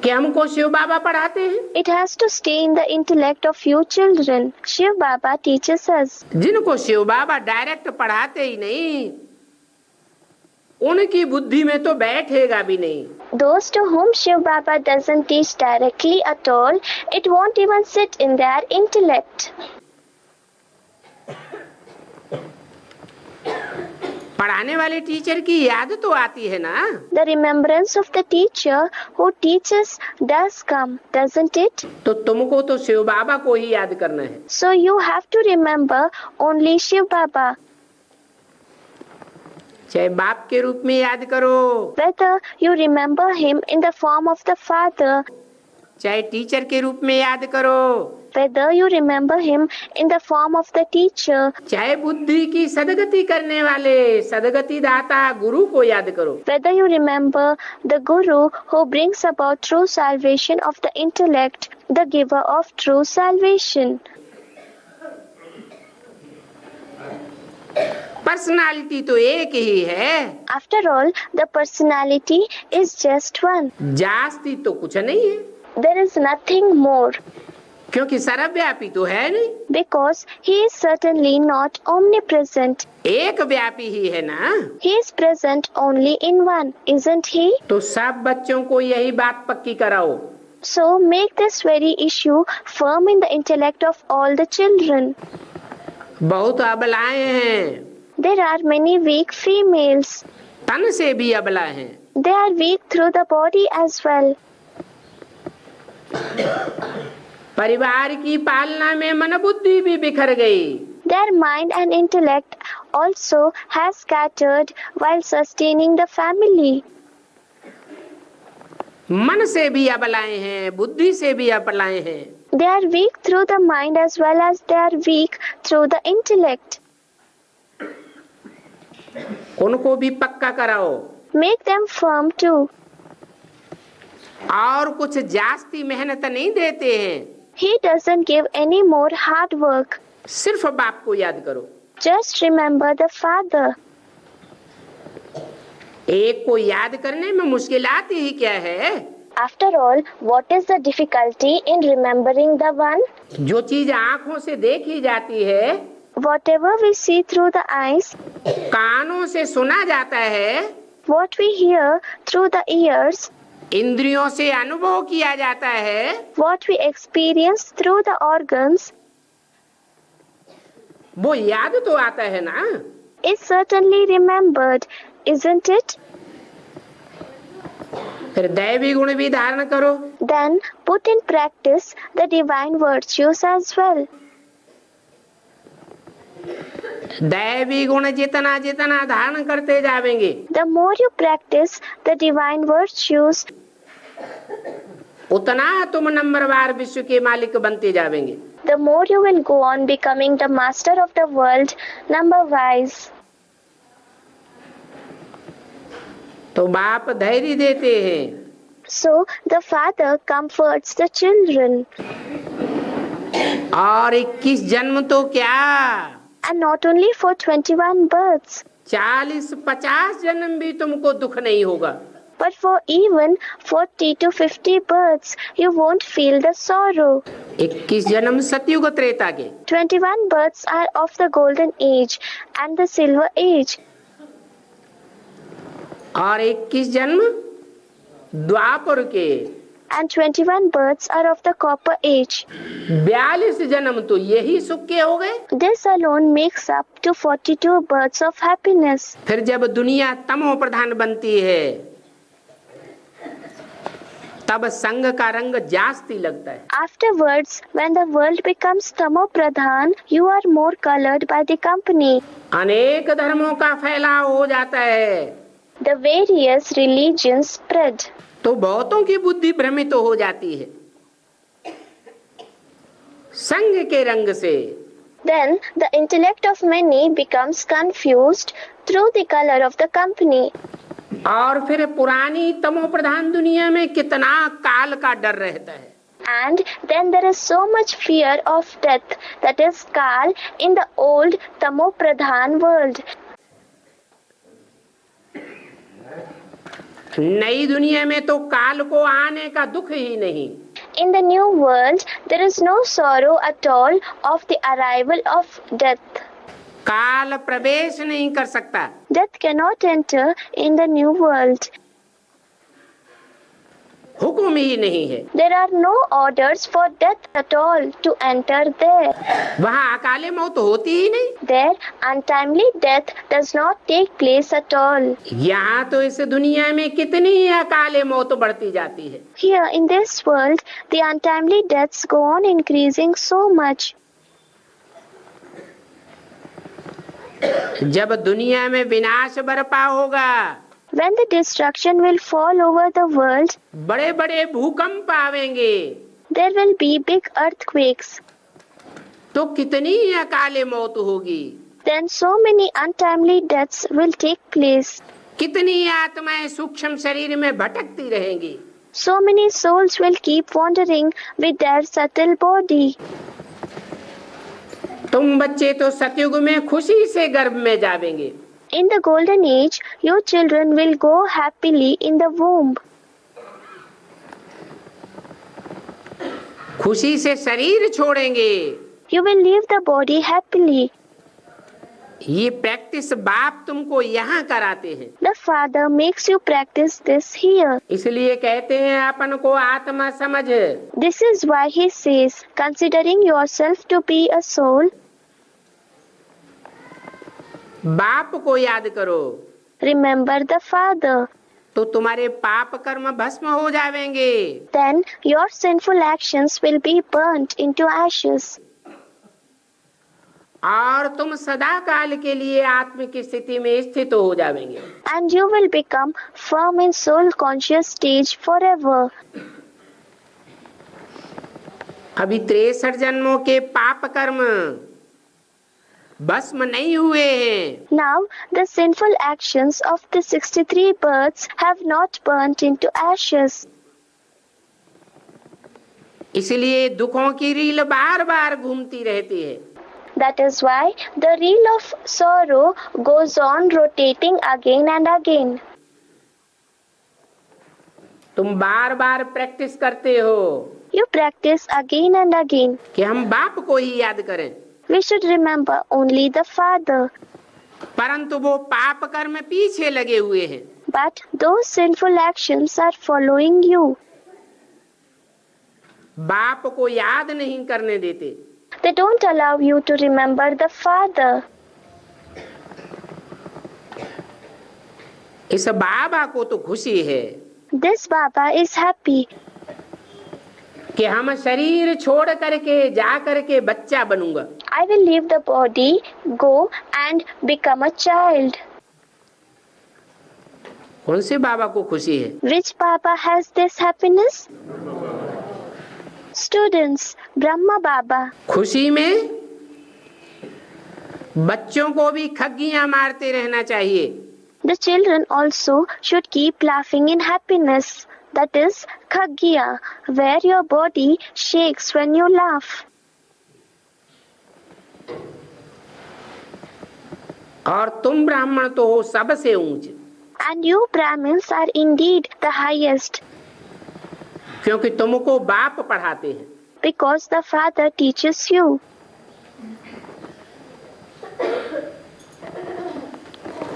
[SPEAKER 1] कि हमको शिव बाबा पढ़ाते हैं।
[SPEAKER 2] It has to stay in the intellect of you children. Shiv Baba teaches us.
[SPEAKER 1] जिनको शिव बाबा डायरेक्ट पढ़ाते ही नहीं, उनकी बुद्धि में तो बैठेगा भी नहीं।
[SPEAKER 2] Those to whom Shiv Baba doesn't teach directly at all, it won't even sit in their intellect.
[SPEAKER 1] पढ़ाने वाले टीचर की याद तो आती है ना।
[SPEAKER 2] The remembrance of the teacher who teaches does come, doesn't it?
[SPEAKER 1] तो तुमको तो शिव बाबा को ही याद करना है।
[SPEAKER 2] So you have to remember only Shiv Baba.
[SPEAKER 1] चाहे बाप के रूप में याद करो,
[SPEAKER 2] whether you remember him in the form of the father,
[SPEAKER 1] चाहे टीचर के रूप में याद करो,
[SPEAKER 2] whether you remember him in the form of the teacher,
[SPEAKER 1] चाहे बुद्धि की सदगति करने वाले सदगति दाता गुरु को याद करो,
[SPEAKER 2] whether you remember the guru who brings about true salvation of the intellect, the giver of true salvation.
[SPEAKER 1] Personality तो एक ही है,
[SPEAKER 2] After all, the personality is just one.
[SPEAKER 1] जास्ती तो कुछ नहीं है,
[SPEAKER 2] There is nothing more,
[SPEAKER 1] क्योंकि सर्वव्यापी तो है नहीं,
[SPEAKER 2] because he is certainly not omnipresent.
[SPEAKER 1] एक व्यापी ही है ना।
[SPEAKER 2] He is present only in one, isn't he?
[SPEAKER 1] तो सब बच्चों को यही बात पक्की कराओ।
[SPEAKER 2] So make this very issue firm in the intellect of all the children.
[SPEAKER 1] बहुत अबलाएं हैं,
[SPEAKER 2] There are many weak females.
[SPEAKER 1] तन से भी अबला हैं,
[SPEAKER 2] They are weak through the body as well.
[SPEAKER 1] परिवार की पालना में मन बुद्धि भी बिखर गई,
[SPEAKER 2] Their mind and intellect also has scattered while sustaining the family.
[SPEAKER 1] मन से भी अबलाएं हैं, बुद्धि से भी अबलाएं हैं।
[SPEAKER 2] They are weak through the mind as well as they are weak through the intellect.
[SPEAKER 1] उनको भी पक्का कराओ,
[SPEAKER 2] Make them firm too.
[SPEAKER 1] और कुछ जास्ती मेहनत नहीं देते हैं,
[SPEAKER 2] He doesn't give any more hard work.
[SPEAKER 1] सिर्फ बाप को याद करो।
[SPEAKER 2] Just remember the father.
[SPEAKER 1] एक को याद करने में मुश्किलात ही क्या है?
[SPEAKER 2] After all, what is the difficulty in remembering the one?
[SPEAKER 1] जो चीज आंखों से देखी जाती है,
[SPEAKER 2] Whatever we see through the eyes,
[SPEAKER 1] कानों से सुना जाता है,
[SPEAKER 2] what we hear through the ears,
[SPEAKER 1] इंद्रियों से अनुभव किया जाता है,
[SPEAKER 2] what we experience through the organs,
[SPEAKER 1] वो याद तो आता है ना।
[SPEAKER 2] is certainly remembered, isn't it?
[SPEAKER 1] फिर दैवी गुण भी धारण करो,
[SPEAKER 2] Then put in practice the divine virtues as well.
[SPEAKER 1] दैवी गुण जितना जितना धारण करते जावेंगे,
[SPEAKER 2] The more you practice the divine virtues,
[SPEAKER 1] उतना तुम नंबरवार विश्व के मालिक बनते जावेंगे।
[SPEAKER 2] the more you will go on becoming the master of the world, number-wise.
[SPEAKER 1] तो बाप धैर्य देते हैं,
[SPEAKER 2] So the father comforts the children,
[SPEAKER 1] और 21 जन्म तो क्या,
[SPEAKER 2] and not only for 21 births,
[SPEAKER 1] 40-50 जन्म भी तुमको दुख नहीं होगा।
[SPEAKER 2] but for even 40 to 50 births, you won't feel the sorrow.
[SPEAKER 1] 21 जन्म सतयुग त्रेता के,
[SPEAKER 2] 21 births are of the golden age and the silver age,
[SPEAKER 1] और 21 जन्म द्वापर के,
[SPEAKER 2] and 21 births are of the copper age.
[SPEAKER 1] 42 जन्म तो यही सुख के हो गए।
[SPEAKER 2] This alone makes up to 42 births of happiness.
[SPEAKER 1] फिर जब दुनिया तमो प्रधान बनती है, तब संग का रंग जास्ती लगता है।
[SPEAKER 2] Afterwards, when the world becomes tamo pradhan, you are more colored by the company.
[SPEAKER 1] अनेक धर्मों का फैलाव हो जाता है,
[SPEAKER 2] The various religions spread.
[SPEAKER 1] तो बहुतों की बुद्धि भ्रमित हो जाती है संग के रंग से।
[SPEAKER 2] Then the intellect of many becomes confused through the color of the company.
[SPEAKER 1] और फिर पुरानी तमो प्रधान दुनिया में कितना काल का डर रहता है।
[SPEAKER 2] And then there is so much fear of death, that is Kal, in the old tamo pradhan world.
[SPEAKER 1] नई दुनिया में तो काल को आने का दुख ही नहीं।
[SPEAKER 2] In the new world, there is no sorrow at all of the arrival of death.
[SPEAKER 1] काल प्रवेश नहीं कर सकता।
[SPEAKER 2] Death cannot enter in the new world.
[SPEAKER 1] हुक्म ही नहीं है।
[SPEAKER 2] There are no orders for death at all to enter there.
[SPEAKER 1] वहाँ अकाले मौत होती ही नहीं।
[SPEAKER 2] There, untimely death does not take place at all.
[SPEAKER 1] यहाँ तो इस दुनिया में कितनी ही अकाले मौत बढ़ती जाती है।
[SPEAKER 2] Here in this world, the untimely deaths go on increasing so much.
[SPEAKER 1] जब दुनिया में विनाश बरपा होगा,
[SPEAKER 2] when the destruction will fall over the world,
[SPEAKER 1] बड़े बड़े भूकंप आवेंगे,
[SPEAKER 2] there will be big earthquakes.
[SPEAKER 1] तो कितनी अकाले मौत होगी,
[SPEAKER 2] Then so many untimely deaths will take place.
[SPEAKER 1] कितनी आत्माएं सूक्ष्म शरीर में भटकती रहेंगी,
[SPEAKER 2] So many souls will keep wandering with their subtle body.
[SPEAKER 1] तुम बच्चे तो सतयुग में खुशी से गर्भ में जावेंगे,
[SPEAKER 2] In the golden age, your children will go happily in the womb.
[SPEAKER 1] खुशी से शरीर छोड़ेंगे।
[SPEAKER 2] You will leave the body happily.
[SPEAKER 1] ये प्रैक्टिस बाप तुमको यहाँ कराते हैं,
[SPEAKER 2] The Father makes you practice this here.
[SPEAKER 1] इसलिए कहते हैं अपन को आत्मा समझ।
[SPEAKER 2] This is why he says, considering yourself to be a soul,
[SPEAKER 1] बाप को याद करो,
[SPEAKER 2] remember the Father.
[SPEAKER 1] तो तुम्हारे पाप कर्म भस्म हो जावेंगे।
[SPEAKER 2] Then your sinful actions will be burnt into ashes.
[SPEAKER 1] और तुम सदा काल के लिए आत्म की स्थिति में स्थित हो जावेंगे।
[SPEAKER 2] And you will become firm in soul conscious stage forever.
[SPEAKER 1] अभी 63 जन्मों के पाप कर्म भस्म नहीं हुए हैं,
[SPEAKER 2] Now the sinful actions of the 63 births have not burnt into ashes.
[SPEAKER 1] इसलिए दुखों की रील बार बार घूमती रहती है।
[SPEAKER 2] That is why the reel of sorrow goes on rotating again and again.
[SPEAKER 1] तुम बार बार प्रैक्टिस करते हो
[SPEAKER 2] You practice again and again.
[SPEAKER 1] कि हम बाप को ही याद करें,
[SPEAKER 2] We should remember only the Father.
[SPEAKER 1] परंतु वो पाप कर्म पीछे लगे हुए हैं।
[SPEAKER 2] But those sinful actions are following you.
[SPEAKER 1] बाप को याद नहीं करने देते।
[SPEAKER 2] They don't allow you to remember the Father.
[SPEAKER 1] इस बाबा को तो खुशी है
[SPEAKER 2] This Baba is happy
[SPEAKER 1] कि हम शरीर छोड़ करके जा करके बच्चा बनूंगा।
[SPEAKER 2] I will leave the body, go and become a child.
[SPEAKER 1] कौन से बाबा को खुशी है?
[SPEAKER 2] Which Baba has this happiness? Students, Brahma Baba.
[SPEAKER 1] खुशी में बच्चों को भी खग्गियां मारते रहना चाहिए।
[SPEAKER 2] The children also should keep laughing in happiness. That is Khaggiya, where your body shakes when you laugh.
[SPEAKER 1] और तुम ब्राह्मण तो हो सबसे ऊंचे,
[SPEAKER 2] And you Brahmins are indeed the highest,
[SPEAKER 1] क्योंकि तुमको बाप पढ़ाते हैं।
[SPEAKER 2] because the Father teaches you.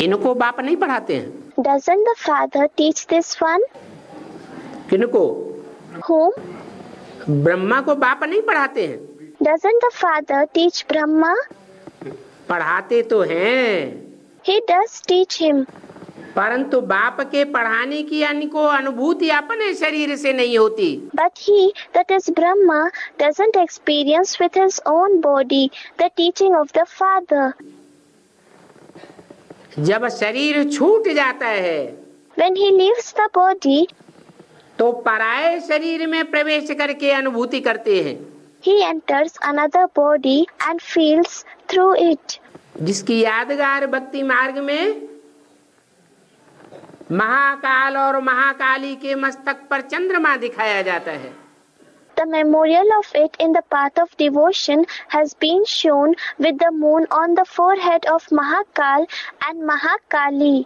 [SPEAKER 1] इनको बाप नहीं पढ़ाते हैं।
[SPEAKER 2] Doesn't the Father teach this one?
[SPEAKER 1] किनको?
[SPEAKER 2] Whom?
[SPEAKER 1] ब्रह्मा को बाप नहीं पढ़ाते हैं।
[SPEAKER 2] Doesn't the Father teach Brahma?
[SPEAKER 1] पढ़ाते तो हैं,
[SPEAKER 2] He does teach him.
[SPEAKER 1] परंतु बाप के पढ़ाने की इनको अनुभूति अपने शरीर से नहीं होती।
[SPEAKER 2] But he, that is Brahma, doesn't experience with his own body the teaching of the Father.
[SPEAKER 1] जब शरीर छूट जाता है
[SPEAKER 2] When he leaves the body,
[SPEAKER 1] तो पराये शरीर में प्रवेश करके अनुभूति करते हैं,
[SPEAKER 2] he enters another body and feels through it.
[SPEAKER 1] जिसकी यादगार भक्ति मार्ग में महाकाल और महाकाली के मस्तक पर चंद्रमा दिखाया जाता है।
[SPEAKER 2] The memorial of it in the path of devotion has been shown with the moon on the forehead of Mahakal and Mahakali.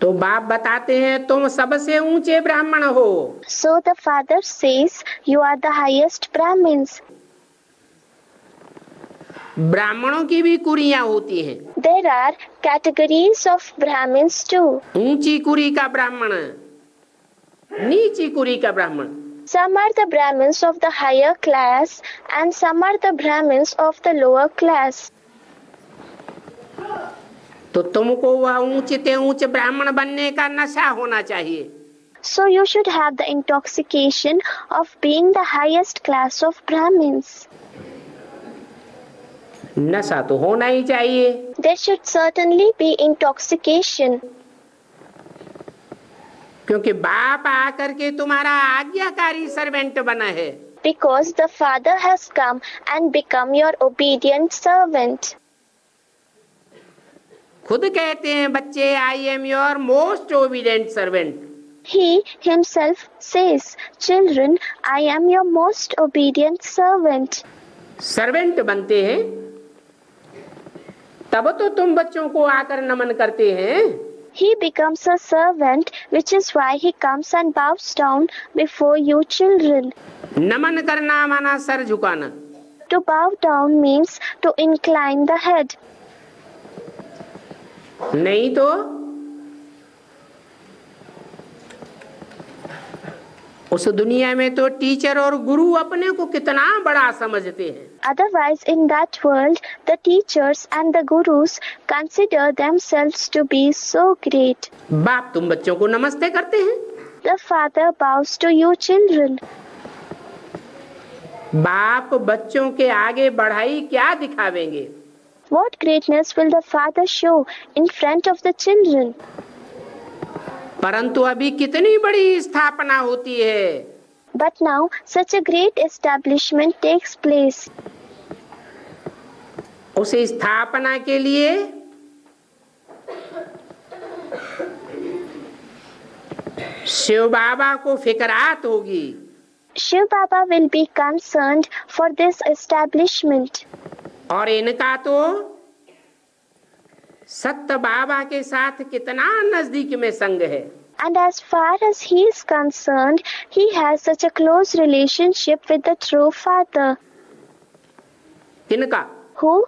[SPEAKER 1] तो बाप बताते हैं तुम सबसे ऊंचे ब्राह्मण हो।
[SPEAKER 2] So the Father says, you are the highest Brahmins.
[SPEAKER 1] ब्राह्मणों की भी कुरियां होती हैं।
[SPEAKER 2] There are categories of Brahmins too.
[SPEAKER 1] ऊंची कुरी का ब्राह्मण, नीची कुरी का ब्राह्मण।
[SPEAKER 2] Some are the Brahmins of the higher class and some are the Brahmins of the lower class.
[SPEAKER 1] तो तुमको वह ऊंचे ते ऊंचे ब्राह्मण बनने का नशा होना चाहिए।
[SPEAKER 2] So you should have the intoxication of being the highest class of Brahmins.
[SPEAKER 1] नशा तो होना ही चाहिए,
[SPEAKER 2] There should certainly be intoxication,
[SPEAKER 1] क्योंकि बाप आकर के तुम्हारा आज्ञाकारी सर्वेंट बना है।
[SPEAKER 2] because the Father has come and become your obedient servant.
[SPEAKER 1] खुद कहते हैं बच्चे, I am your most obedient servant.
[SPEAKER 2] He himself says, "Children, I am your most obedient servant."
[SPEAKER 1] Servant बनते हैं तब तो तुम बच्चों को आकर नमन करते हैं।
[SPEAKER 2] He becomes a servant, which is why he comes and bows down before you children.
[SPEAKER 1] नमन करना माना sir झुकाना।
[SPEAKER 2] To bow down means to incline the head.
[SPEAKER 1] नहीं तो उस दुनिया में तो टीचर और गुरु अपने को कितना बड़ा समझते हैं।
[SPEAKER 2] Otherwise, in that world, the teachers and the gurus consider themselves to be so great.
[SPEAKER 1] बाप तुम बच्चों को नमस्ते करते हैं,
[SPEAKER 2] The Father bows to you children.
[SPEAKER 1] बाप बच्चों के आगे बढ़ाई क्या दिखावेंगे?
[SPEAKER 2] What greatness will the Father show in front of the children?
[SPEAKER 1] परंतु अभी कितनी बड़ी स्थापना होती है।
[SPEAKER 2] But now such a great establishment takes place.
[SPEAKER 1] उस स्थापना के लिए शिव बाबा को फिकरात होगी।
[SPEAKER 2] Shiv Baba will be concerned for this establishment.
[SPEAKER 1] और इनका तो सत्य बाबा के साथ कितना नजदीक में संग है।
[SPEAKER 2] And as far as he is concerned, he has such a close relationship with the true Father.
[SPEAKER 1] किनका?
[SPEAKER 2] Who?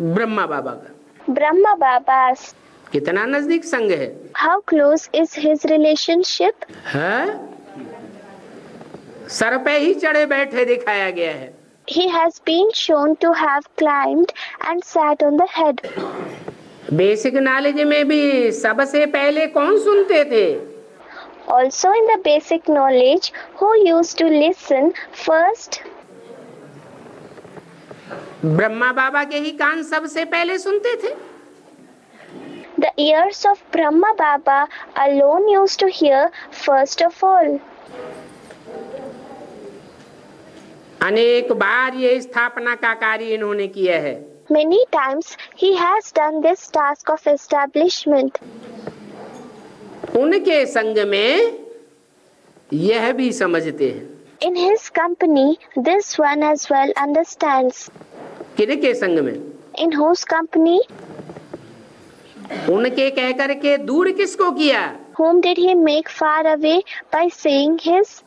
[SPEAKER 1] ब्रह्मा बाबा का।
[SPEAKER 2] Brahma Baba's.
[SPEAKER 1] कितना नजदीक संग है?
[SPEAKER 2] How close is his relationship?
[SPEAKER 1] है? सर पे ही चढ़े बैठे दिखाया गया है।
[SPEAKER 2] He has been shown to have climbed and sat on the head.
[SPEAKER 1] Basic knowledge में भी सबसे पहले कौन सुनते थे?
[SPEAKER 2] Also in the basic knowledge, who used to listen first?
[SPEAKER 1] Brahma बाबा के ही कान सबसे पहले सुनते थे।
[SPEAKER 2] The ears of Brahma Baba alone used to hear first of all.
[SPEAKER 1] अनेक बार ये स्थापना का कार्य इन्होंने किया है।
[SPEAKER 2] Many times he has done this task of establishment.
[SPEAKER 1] उनके संग में यह भी समझते हैं।
[SPEAKER 2] In his company, this one as well understands.
[SPEAKER 1] किनके संग में?
[SPEAKER 2] In whose company?
[SPEAKER 1] उनके कहकर के दूर किसको किया?
[SPEAKER 2] Whom did he make far away by saying his?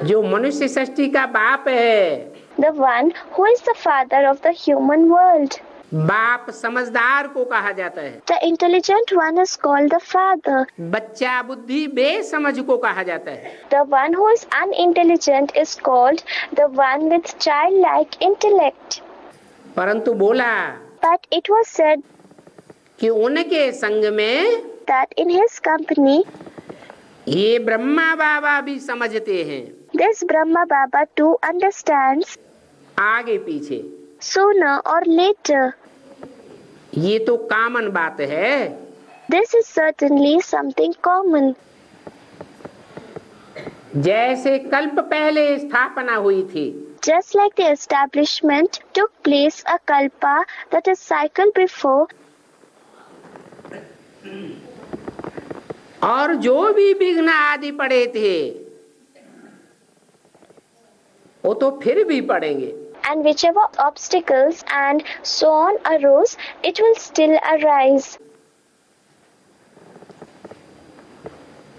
[SPEAKER 1] जो मनुष्य सृष्टि का बाप है।
[SPEAKER 2] The one who is the father of the human world.
[SPEAKER 1] बाप समझदार को कहा जाता है।
[SPEAKER 2] The intelligent one is called the father.
[SPEAKER 1] बच्चा बुद्धि बेसमझ को कहा जाता है।
[SPEAKER 2] The one who is unintelligent is called the one with childlike intellect.
[SPEAKER 1] परंतु बोला
[SPEAKER 2] But it was said
[SPEAKER 1] कि उनके संग में
[SPEAKER 2] that in his company,
[SPEAKER 1] ये ब्रह्मा बाबा भी समझते हैं।
[SPEAKER 2] this Brahma Baba too understands.
[SPEAKER 1] आगे पीछे
[SPEAKER 2] Sooner or later.
[SPEAKER 1] ये तो कॉमन बात है।
[SPEAKER 2] This is certainly something common.
[SPEAKER 1] जैसे कल्प पहले स्थापना हुई थी,
[SPEAKER 2] Just like the establishment took place a kalpa, that is cycle before,
[SPEAKER 1] और जो भी विघ्न आदि पड़े थे वो तो फिर भी पड़ेंगे।
[SPEAKER 2] and whichever obstacles and so on arose, it will still arise.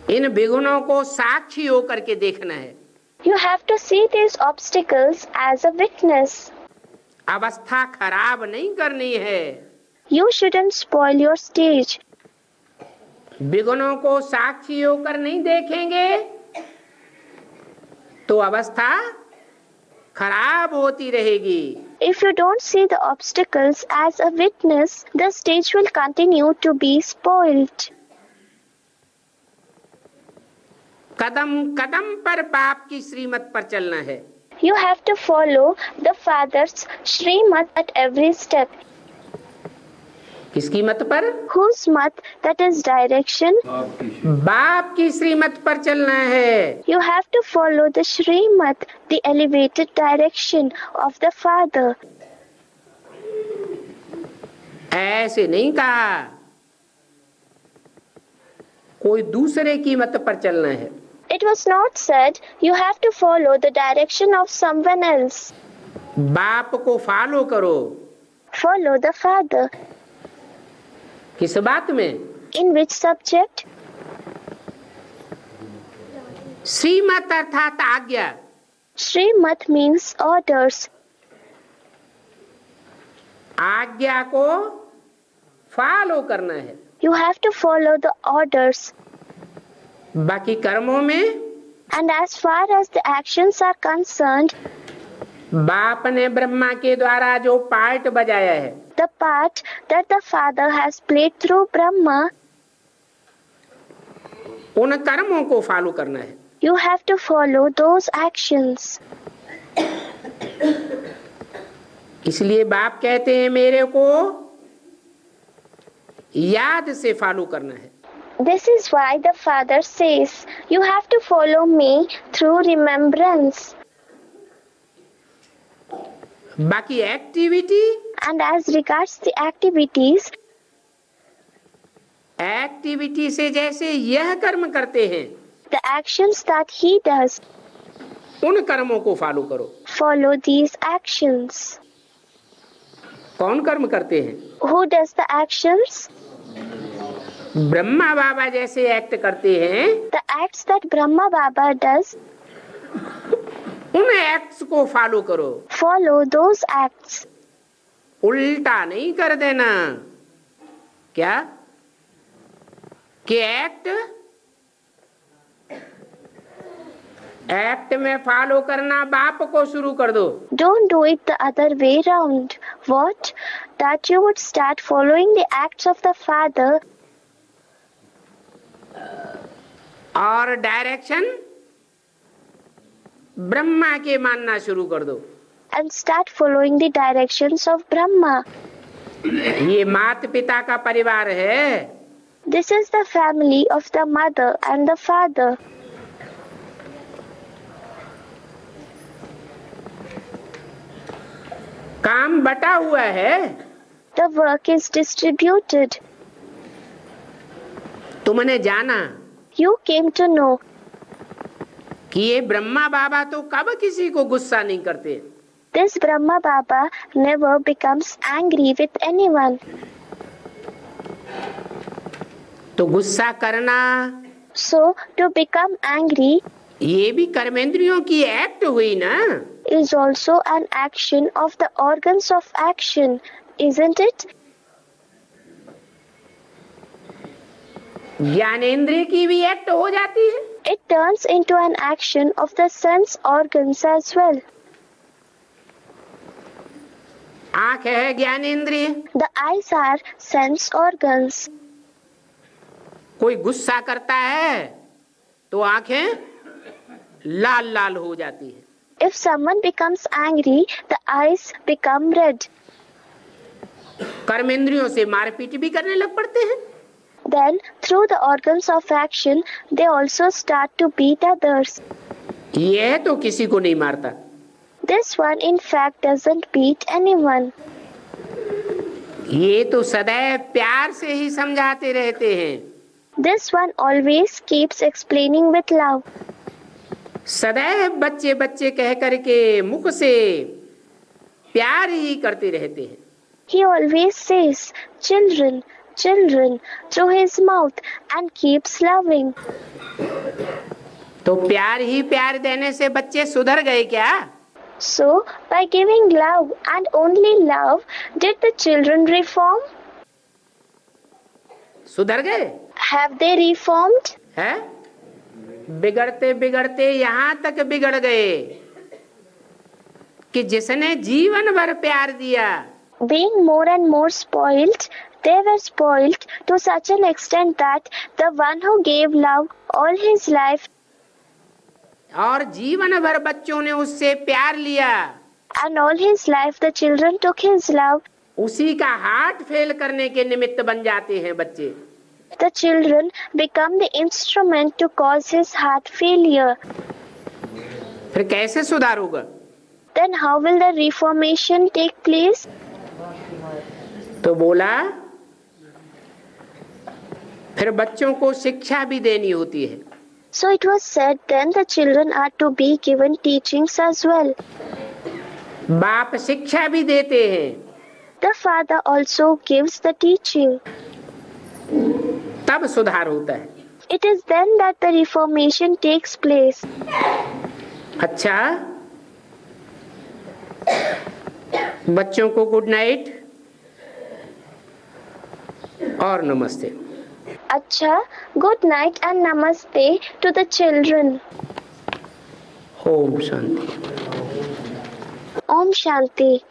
[SPEAKER 1] इन विघ्नों को साक्षी होकर के देखना है।
[SPEAKER 2] You have to see these obstacles as a witness.
[SPEAKER 1] अवस्था खराब नहीं करनी है।
[SPEAKER 2] You shouldn't spoil your stage.
[SPEAKER 1] विघ्नों को साक्षी होकर नहीं देखेंगे तो अवस्था खराब होती रहेगी।
[SPEAKER 2] If you don't see the obstacles as a witness, the stage will continue to be spoiled.
[SPEAKER 1] कदम कदम पर बाप की श्रीमत पर चलना है।
[SPEAKER 2] You have to follow the father's Srimad at every step.
[SPEAKER 1] किसकी मत पर?
[SPEAKER 2] Whose mat? That is direction.
[SPEAKER 1] बाप की श्रीमत पर चलना है।
[SPEAKER 2] You have to follow the Srimad, the elevated direction of the father.
[SPEAKER 1] ऐसे नहीं कहा, कोई दूसरे की मत पर चलना है।
[SPEAKER 2] It was not said you have to follow the direction of someone else.
[SPEAKER 1] बाप को फॉलो करो।
[SPEAKER 2] Follow the father.
[SPEAKER 1] किस बात में?
[SPEAKER 2] In which subject?
[SPEAKER 1] श्रीमत अर्थात आज्ञा।
[SPEAKER 2] Srimad means orders.
[SPEAKER 1] आज्ञा को फॉलो करना है।
[SPEAKER 2] You have to follow the orders.
[SPEAKER 1] बाकी कर्मों में
[SPEAKER 2] And as far as the actions are concerned,
[SPEAKER 1] बाप ने ब्रह्मा के द्वारा जो पार्ट बजाया है,
[SPEAKER 2] the part that the father has played through Brahma,
[SPEAKER 1] उन कर्मों को फॉलो करना है।
[SPEAKER 2] you have to follow those actions.
[SPEAKER 1] इसलिए बाप कहते हैं मेरे को याद से फॉलो करना है।
[SPEAKER 2] This is why the father says, you have to follow me through remembrance.
[SPEAKER 1] बाकी activity,
[SPEAKER 2] And as regards the activities,
[SPEAKER 1] activity से जैसे यह कर्म करते हैं,
[SPEAKER 2] the actions that he does,
[SPEAKER 1] उन कर्मों को फॉलो करो।
[SPEAKER 2] follow these actions.
[SPEAKER 1] कौन कर्म करते हैं?
[SPEAKER 2] Who does the actions?
[SPEAKER 1] Brahma बाबा जैसे एक्ट करते हैं,
[SPEAKER 2] The acts that Brahma Baba does,
[SPEAKER 1] उन एक्ट्स को फॉलो करो।
[SPEAKER 2] follow those acts.
[SPEAKER 1] उल्टा नहीं कर देना। क्या? कि एक्ट में फॉलो करना बाप को शुरू कर दो।
[SPEAKER 2] Don't do it the other way round. What? That you would start following the acts of the father
[SPEAKER 1] और डायरेक्शन ब्रह्मा के मानना शुरू कर दो।
[SPEAKER 2] and start following the directions of Brahma.
[SPEAKER 1] ये माता पिता का परिवार है।
[SPEAKER 2] This is the family of the mother and the father.
[SPEAKER 1] काम बटा हुआ है।
[SPEAKER 2] The work is distributed.
[SPEAKER 1] तुमने जाना
[SPEAKER 2] You came to know
[SPEAKER 1] कि ये ब्रह्मा बाबा तो कब किसी को गुस्सा नहीं करते।
[SPEAKER 2] this Brahma Baba never becomes angry with anyone.
[SPEAKER 1] तो गुस्सा करना
[SPEAKER 2] So to become angry
[SPEAKER 1] ये भी कर्मेंद्रियों की एक्ट हुई ना।
[SPEAKER 2] is also an action of the organs of action, isn't it?
[SPEAKER 1] ज्ञानेंद्रिय की भी एक्ट हो जाती है।
[SPEAKER 2] It turns into an action of the sense organs as well.
[SPEAKER 1] आंख है ज्ञानेंद्रिय।
[SPEAKER 2] The eyes are sense organs.
[SPEAKER 1] कोई गुस्सा करता है तो आंखें लाल लाल हो जाती है।
[SPEAKER 2] If someone becomes angry, the eyes become red.
[SPEAKER 1] कर्मेंद्रियों से मारपीट भी करने लग पड़ते हैं।
[SPEAKER 2] Then, through the organs of action, they also start to beat others.
[SPEAKER 1] यह तो किसी को नहीं मारता।
[SPEAKER 2] This one, in fact, doesn't beat anyone.
[SPEAKER 1] ये तो सदैव प्यार से ही समझाते रहते हैं।
[SPEAKER 2] This one always keeps explaining with love.
[SPEAKER 1] सदैव बच्चे बच्चे कह करके मुख से प्यार ही करते रहते हैं।
[SPEAKER 2] He always says, children, children, through his mouth and keeps loving.
[SPEAKER 1] तो प्यार ही प्यार देने से बच्चे सुधर गए क्या?
[SPEAKER 2] So, by giving love and only love, did the children reform?
[SPEAKER 1] सुधर गए
[SPEAKER 2] Have they reformed?
[SPEAKER 1] है? बिगड़ते बिगड़ते यहाँ तक बिगड़ गए कि जिसने जीवन भर प्यार दिया,
[SPEAKER 2] Being more and more spoiled, they were spoiled to such an extent that the one who gave love all his life
[SPEAKER 1] और जीवन भर बच्चों ने उससे प्यार लिया,
[SPEAKER 2] and all his life the children took his love.
[SPEAKER 1] उसी का हार्ट फेल करने के निमित्त बन जाते हैं बच्चे।
[SPEAKER 2] The children become the instrument to cause his heart failure.
[SPEAKER 1] फिर कैसे सुधार होगा?
[SPEAKER 2] Then how will the reformation take place?
[SPEAKER 1] तो बोला फिर बच्चों को शिक्षा भी देनी होती है।
[SPEAKER 2] So it was said then the children are to be given teachings as well.
[SPEAKER 1] बाप शिक्षा भी देते हैं,
[SPEAKER 2] The father also gives the teaching.
[SPEAKER 1] तब सुधार होता है।
[SPEAKER 2] It is then that the reformation takes place.
[SPEAKER 1] अच्छा, बच्चों को गुड नाइट और नमस्ते।
[SPEAKER 2] Acha, good night and namaste to the children.
[SPEAKER 1] Om Shanti.
[SPEAKER 2] Om Shanti.